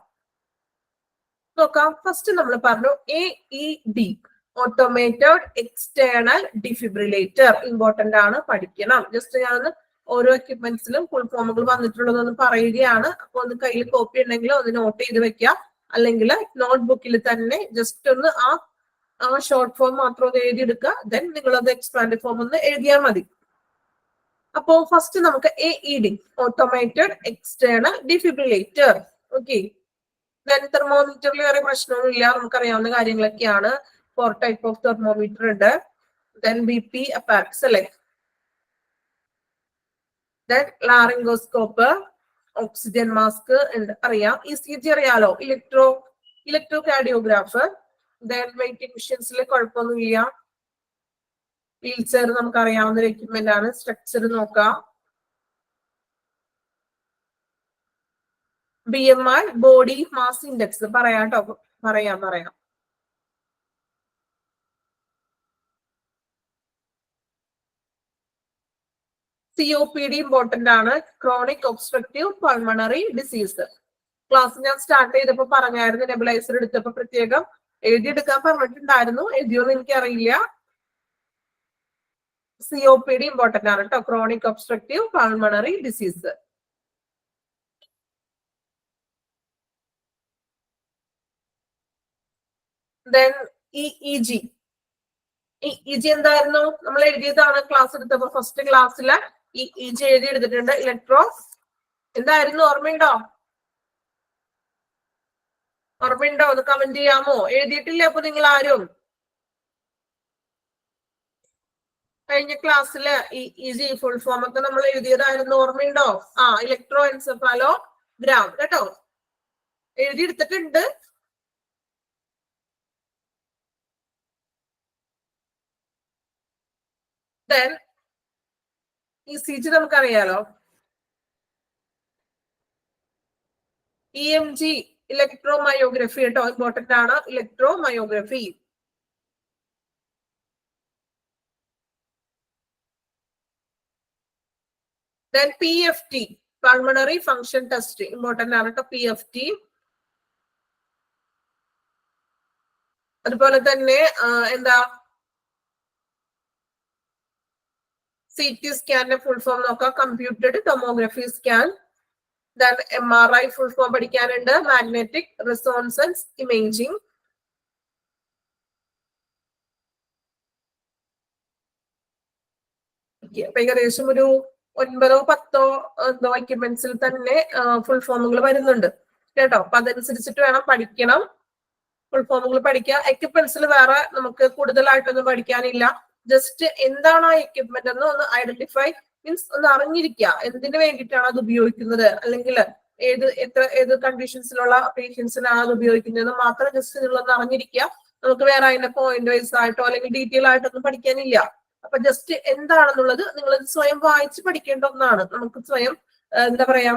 നോക്കാം. ഫസ്റ്റ് നമ്മൾ പറഞ്ഞു AED, automated external defibrillator. Important ആണ്, പഠിക്കണം. ജസ്റ്റ് ഞാനൊന്ന് ഓരോ എക്യുപ്മെന്റ്സിലും ഫുൾ ഫോമുകൾ വന്നിട്ടുള്ളതെന്ന് പറയുകയാണ്. അപ്പൊ ഒന്ന് കയ്യിൽ കോപ്പി ഉണ്ടെങ്കിൽ ഒന്ന് നോട്ട് ചെയ്ത് വെക്കുക, അല്ലെങ്കിൽ നോട്ട്ബുക്കിൽ തന്നെ ജസ്റ്റ് ഒന്ന് ആ ഷോർട്ട് ഫോം മാത്രം ഒന്ന് എഴുതിയെടുക്കുക. ദെൻ നിങ്ങളത് എക്സ്പാൻഡ് ഫോം ഒന്ന് എഴുതിയാൽ മതി. അപ്പോ ഫസ്റ്റ് നമുക്ക് AED, automated external defibrillator. Okay. Then തെർമോമീറ്ററിൽ വേറെ പ്രശ്നമൊന്നുമില്ല, നമുക്കറിയാവുന്ന കാര്യങ്ങളൊക്കെയാണ്. 4 ടൈപ്പ് ഓഫ് തെർമോമീറ്റർ ഉണ്ട്. ദെൻ BP അപ്പാരറ്റ്സ് അല്ലെ. ദെൻ ലാറിംഗോസ്കോപ്പ്, ഓക്സിജൻ മാസ്ക് ഉണ്ട്, അറിയാം. ECG അറിയാലോ, ഇലക്ട്രോ കാർഡിയോഗ്രാഫ്. ദെൻ വെയിറ്റിംഗ് മെഷീൻസിൽ കുഴപ്പമൊന്നുമില്ല. വീൽ ചെയർ നമുക്ക് അറിയാവുന്ന ഒരു എക്യുപ്മെന്റ് ആണ്. സ്ട്രക്ചർ നോക്കാം. BMI, ബോഡി മാസ് ഇൻഡെക്സ് പറയാം കേട്ടോ, പറയാം. COPD ഇമ്പോർട്ടന്റ് ആണ്, chronic obstructive pulmonary disease. Class ഞാൻ സ്റ്റാർട്ട് ചെയ്തപ്പോ പറഞ്ഞായിരുന്നു, നെബുലൈസർ എടുത്തപ്പോ പ്രത്യേകം എഴുതിയെടുക്കാൻ പറഞ്ഞിട്ടുണ്ടായിരുന്നു. എഴുതിയോന്ന് എനിക്കറിയില്ല. COPD ഇമ്പോർട്ടന്റ് ആണ് കേട്ടോ, chronic obstructive pulmonary disease. Then EEG എന്തായിരുന്നു? നമ്മൾ എഴുതിയതാണ് ക്ലാസ് എടുത്തപ്പോ. ഫസ്റ്റ് ക്ലാസ്സില് EEG എഴുതി എടുത്തിട്ടുണ്ട്. ഇലക്ട്രോ എന്തായിരുന്നു, ഓർമ്മയുണ്ടോ? ഒന്ന് കമന്റ് ചെയ്യാമോ? എഴുതിയിട്ടില്ല അപ്പൊ നിങ്ങൾ ആരും? കഴിഞ്ഞ ക്ലാസ്സില് EEG ഫുൾ ഫോം ഒക്കെ നമ്മൾ എഴുതിയതായിരുന്നു, ഓർമ്മയുണ്ടോ? ഇലക്ട്രോ എൻസെഫാലോഗ്രാം കേട്ടോ, എഴുതിയെടുത്തിട്ടുണ്ട്. ദെൻ ECG നമുക്കറിയാലോ. EMG ഇലക്ട്രോമയോഗ്രഫി കേട്ടോ, ഇമ്പോർട്ടന്റ് ആണ്. Electromyography. Then PFT, pulmonary function test, important ആണ് കേട്ടോ, PFT. അതുപോലെ തന്നെ എന്താ, CT സ്കാനിന്റെ ഫുൾ ഫോം നോക്കാം. Computed tomography scan. Then MRI full form പഠിക്കാനുണ്ട്, മാഗ്നറ്റിക് റിസോണൻസ് ഇമേജിംഗ്. അപ്പൊ ഏകദേശം ഒരു 9-10 എന്തോ എക്യുപ്മെന്റ്സിൽ തന്നെ ഫുൾ ഫോമുകൾ വരുന്നുണ്ട് കേട്ടോ. അപ്പൊ അതനുസരിച്ചിട്ട് വേണം പഠിക്കണം. ഫുൾ ഫോമുകൾ പഠിക്കുക. എക്യുപ്മെന്റ്സിൽ വേറെ നമുക്ക് കൂടുതലായിട്ടൊന്നും പഠിക്കാനില്ല. ജസ്റ്റ് എന്താണ് ആ എക്യുപ്മെന്റ് എന്ന് ഒന്ന് ഐഡന്റിഫൈ, മീൻസ് ഒന്ന് അറിഞ്ഞിരിക്കുക, എന്തിനു വേണ്ടിയിട്ടാണ് അത് ഉപയോഗിക്കുന്നത്, അല്ലെങ്കിൽ ഏത് കണ്ടീഷൻസിലുള്ള പേഷ്യൻസിനാണ് അത് ഉപയോഗിക്കുന്നത് മാത്രം ജസ്റ്റ് നിങ്ങളൊന്ന് അറിഞ്ഞിരിക്കുക. നമുക്ക് വേറെ അതിന്റെ പോയിന്റ് വൈസ് ആയിട്ടോ അല്ലെങ്കിൽ ഡീറ്റെയിൽ ആയിട്ടൊന്നും പഠിക്കാനില്ല. അപ്പൊ ജസ്റ്റ് എന്താണെന്നുള്ളത് നിങ്ങൾ സ്വയം വായിച്ച് പഠിക്കേണ്ട ഒന്നാണ്. നമുക്ക് സ്വയം എന്താ പറയാ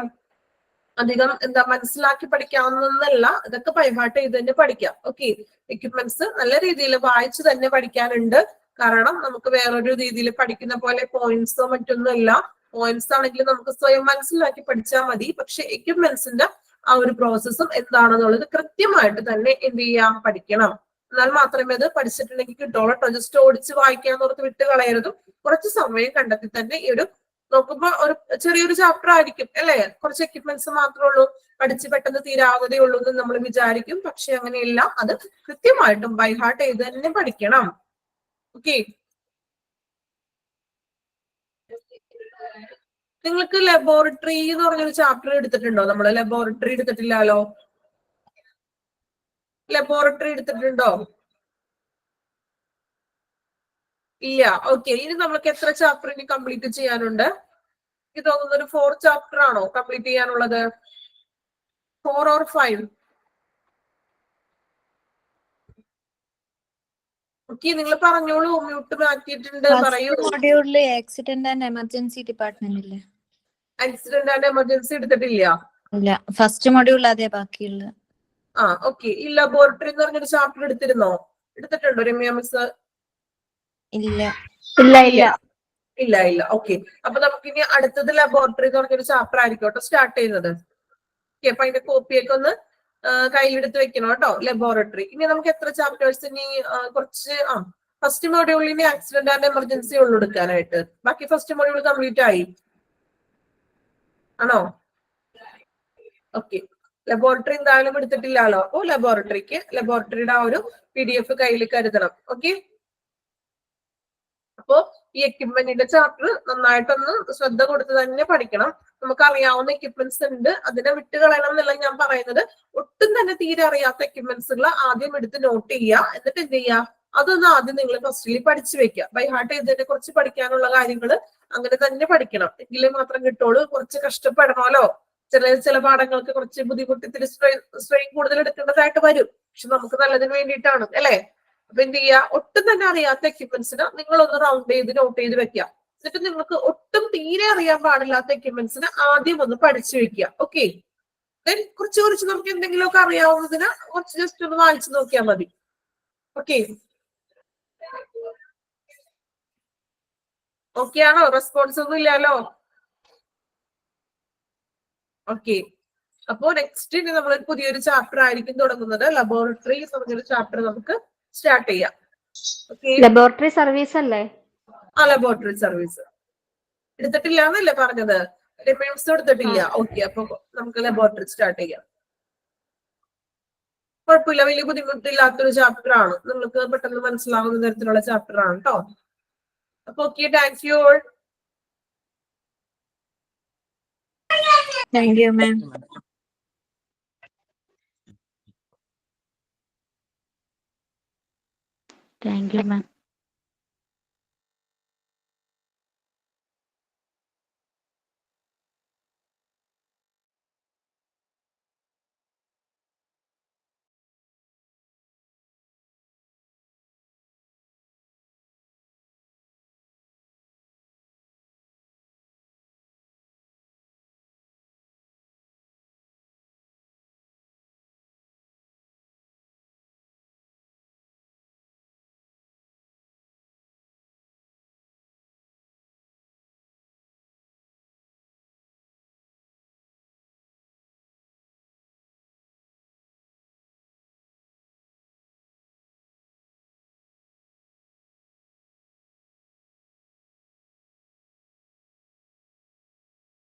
അധികം മനസ്സിലാക്കി പഠിക്കാവുന്നതല്ല, ഇതൊക്കെ ബൈഹാർട്ട് ചെയ്ത് തന്നെ പഠിക്കാം. ഓക്കെ, എക്യുപ്മെന്റ്സ് നല്ല രീതിയിൽ വായിച്ച് തന്നെ പഠിക്കാനുണ്ട്. കാരണം നമുക്ക് വേറൊരു രീതിയിൽ പഠിക്കുന്ന പോലെ പോയിന്റ്സോ മറ്റൊന്നുമല്ല. പോയിന്റ്സ് ആണെങ്കിൽ നമുക്ക് സ്വയം മനസ്സിലാക്കി പഠിച്ചാൽ മതി. പക്ഷെ എക്യുപ്മെന്റ്സിന്റെ ആ ഒരു പ്രോസസ്സും എന്താണെന്നുള്ളത് കൃത്യമായിട്ട് തന്നെ എന്ത് ചെയ്യാം, പഠിക്കണം. എന്നാൽ മാത്രമേ അത് പഠിച്ചിട്ടുണ്ടെങ്കിൽ കിട്ടുള്ളൂ കേട്ടോ. ജസ്റ്റ് ഓടിച്ച് വായിക്കാന്നോർത്ത് വിട്ട് കളയരുതും. കുറച്ച് സമയം കണ്ടെത്തി തന്നെ ഈ ഒരു നോക്കുമ്പോ ഒരു ചെറിയൊരു ചാപ്റ്റർ ആയിരിക്കും അല്ലെ, കുറച്ച് എക്യുപ്മെന്റ്സ് മാത്രമേ ഉള്ളൂ, പഠിച്ച് പെട്ടെന്ന് തീരാവതേ ഉള്ളൂ എന്ന് നമ്മൾ വിചാരിക്കും. പക്ഷെ അങ്ങനെയല്ല, അത് കൃത്യമായിട്ടും ബൈഹാർട്ട് ചെയ്ത് തന്നെ പഠിക്കണം. ഓക്കെ, നിങ്ങൾക്ക് ലബോറട്ടറി എന്ന് പറഞ്ഞൊരു ചാപ്റ്റർ എടുത്തിട്ടുണ്ടോ? നമ്മള് ലബോറട്ടറി എടുത്തിട്ടില്ലല്ലോ. ലബോറട്ടറി എടുത്തിട്ടുണ്ടോ? ഇല്ല. ഓക്കെ, ഇനി നമുക്ക് എത്ര ചാപ്റ്റർ ഇനി കംപ്ലീറ്റ് ചെയ്യാനുണ്ട്? എനിക്ക് തോന്നുന്നു ഒരു 4 ചാപ്റ്റർ ആണോ കംപ്ലീറ്റ് ചെയ്യാനുള്ളത്? 4 or 5? ഓക്കെ, നിങ്ങൾ പറഞ്ഞോളൂ. മ്യൂട്ട് മാറ്റിയിട്ടുണ്ട്, പറയൂ. മൊഡ്യൂളില് ആക്സിഡന്റ് ആൻഡ് എമർജൻസി ഡിപ്പാർട്ട്മെന്റ് ഇല്ലേ? ആക്സിഡന്റ് ആൻഡ് എമർജൻസി എടുത്തിട്ടില്ല. ഇല്ല, ഫസ്റ്റ് മൊഡ്യൂൾ അതേ ബാക്കിയുള്ളത്. ഓക്കെ, ഈ ലബോറട്ടറി എന്ന് പറഞ്ഞൊരു ചാപ്റ്റർ എടുത്തിരുന്നോ? എടുത്തിട്ടുണ്ടോ രമ്യ മിസ്? ഇല്ല ഇല്ല ഇല്ല ഇല്ല ഇല്ല. ഓക്കെ, അപ്പൊ നമുക്ക് ഇനി അടുത്തത് ലബോറട്ടറി എന്ന് പറഞ്ഞൊരു ചാപ്റ്റർ ആയിരിക്കും കേട്ടോ സ്റ്റാർട്ട് ചെയ്യുന്നത്. ഓക്കെ, അപ്പൊ അതിന്റെ കോപ്പിയൊക്കെ ഒന്ന് കയ്യിലെടുത്ത് വെക്കണം കേട്ടോ. ലബോറട്ടറി ഇനി നമുക്ക് എത്ര ചാപ്റ്റേഴ്സ് ഇനി കുറച്ച് ഫസ്റ്റ് മൊഡ്യൂളിന് ആക്സിഡന്റ് ആൻഡ് എമർജൻസി ഉള്ളു എടുക്കാനായിട്ട്. ബാക്കി ഫസ്റ്റ് മൊഡ്യൂൾ കംപ്ലീറ്റ് ആയി ആണോ? ഓക്കെ, ലബോറട്ടറി എന്തായാലും എടുത്തിട്ടില്ലല്ലോ. അപ്പൊ ലബോറട്ടറിയുടെ ആ ഒരു PDF കയ്യിൽ കരുതണം. ഓക്കെ, അപ്പോ ഈ എക്യുപ്മെന്റിന്റെ ചാപ്റ്റർ നന്നായിട്ടൊന്ന് ശ്രദ്ധ കൊടുത്ത് തന്നെ പഠിക്കണം. നമുക്ക് അറിയാവുന്ന എക്യുപ്മെന്റ്സ് ഉണ്ട്, അതിനെ വിട്ട് കളയണം എന്നല്ല ഞാൻ പറയുന്നത്. ഒട്ടും തന്നെ തീരെ അറിയാത്ത എക്യുപ്മെന്റ്സുകൾ ആദ്യം എടുത്ത് നോട്ട് ചെയ്യുക. എന്നിട്ട് എന്ത് ചെയ്യുക, അതൊന്ന് ആദ്യം നിങ്ങൾ ഫസ്റ്റിൽ പഠിച്ചു വെക്കുക. ബൈഹാർട്ട് ചെയ്തതിനെ കുറിച്ച് പഠിക്കാനുള്ള കാര്യങ്ങൾ അങ്ങനെ തന്നെ പഠിക്കണം, എങ്കിലേ മാത്രം കിട്ടുള്ളൂ. കുറച്ച് കഷ്ടപ്പെടണമല്ലോ. ചില പാഠങ്ങൾക്ക് കുറച്ച് ബുദ്ധിമുട്ടത്തിൽ സ്ട്രെയിൻ കൂടുതൽ എടുക്കേണ്ടതായിട്ട് വരും. പക്ഷെ നമുക്ക് നല്ലതിന് വേണ്ടിയിട്ടാണ് അല്ലെ. അപ്പൊ എന്ത് ചെയ്യുക, ഒട്ടും തന്നെ അറിയാത്ത എക്യുപ്മെന്റ്സിന് നിങ്ങളൊന്ന് റൗണ്ട് ചെയ്ത് നോട്ട് ചെയ്ത് വെക്കുക. എന്നിട്ട് നിങ്ങൾക്ക് ഒട്ടും തീരെ അറിയാൻ പാടില്ലാത്ത എക്യുപ്മെന്റ്സിന് ആദ്യം ഒന്ന് പഠിച്ചു വെക്കുക. ഓക്കെ, കുറച്ച് നമുക്ക് എന്തെങ്കിലുമൊക്കെ അറിയാവുന്നതിന് കുറച്ച് ജസ്റ്റ് ഒന്ന് വായിച്ചു നോക്കിയാൽ മതി. ഓക്കെ, ഓക്കെ ആണോ? റെസ്പോൺസ് ഒന്നും ഇല്ലല്ലോ. ഓക്കെ, അപ്പോ നെക്സ്റ്റ് ഇനി നമ്മൾ പുതിയൊരു ചാപ്റ്റർ ആയിരിക്കും തുടങ്ങുന്നത്. ലബോറട്ടറി എന്ന് പറഞ്ഞൊരു ചാപ്റ്റർ നമുക്ക് സ്റ്റാർട്ട് ചെയ്യാം. ലബോറട്ടറി സർവീസ് അല്ലേ? ലബോറട്ടറി സർവീസ് എടുത്തിട്ടില്ല എന്നല്ലേ പറഞ്ഞത്? റിമൈൻസ് എടുത്തിട്ടില്ല. ഓക്കെ, അപ്പൊ നമുക്ക് ലബോറട്ടറി സ്റ്റാർട്ട് ചെയ്യാം. കുഴപ്പമില്ല, വലിയ ബുദ്ധിമുട്ടില്ലാത്തൊരു ചാപ്റ്റർ ആണ്. നിങ്ങൾക്ക് പെട്ടെന്ന് മനസ്സിലാവുന്ന തരത്തിലുള്ള ചാപ്റ്റർ ആണ് കേട്ടോ. അപ്പൊ okay, thank you all. Thank you ma'am. Thank you ma'am.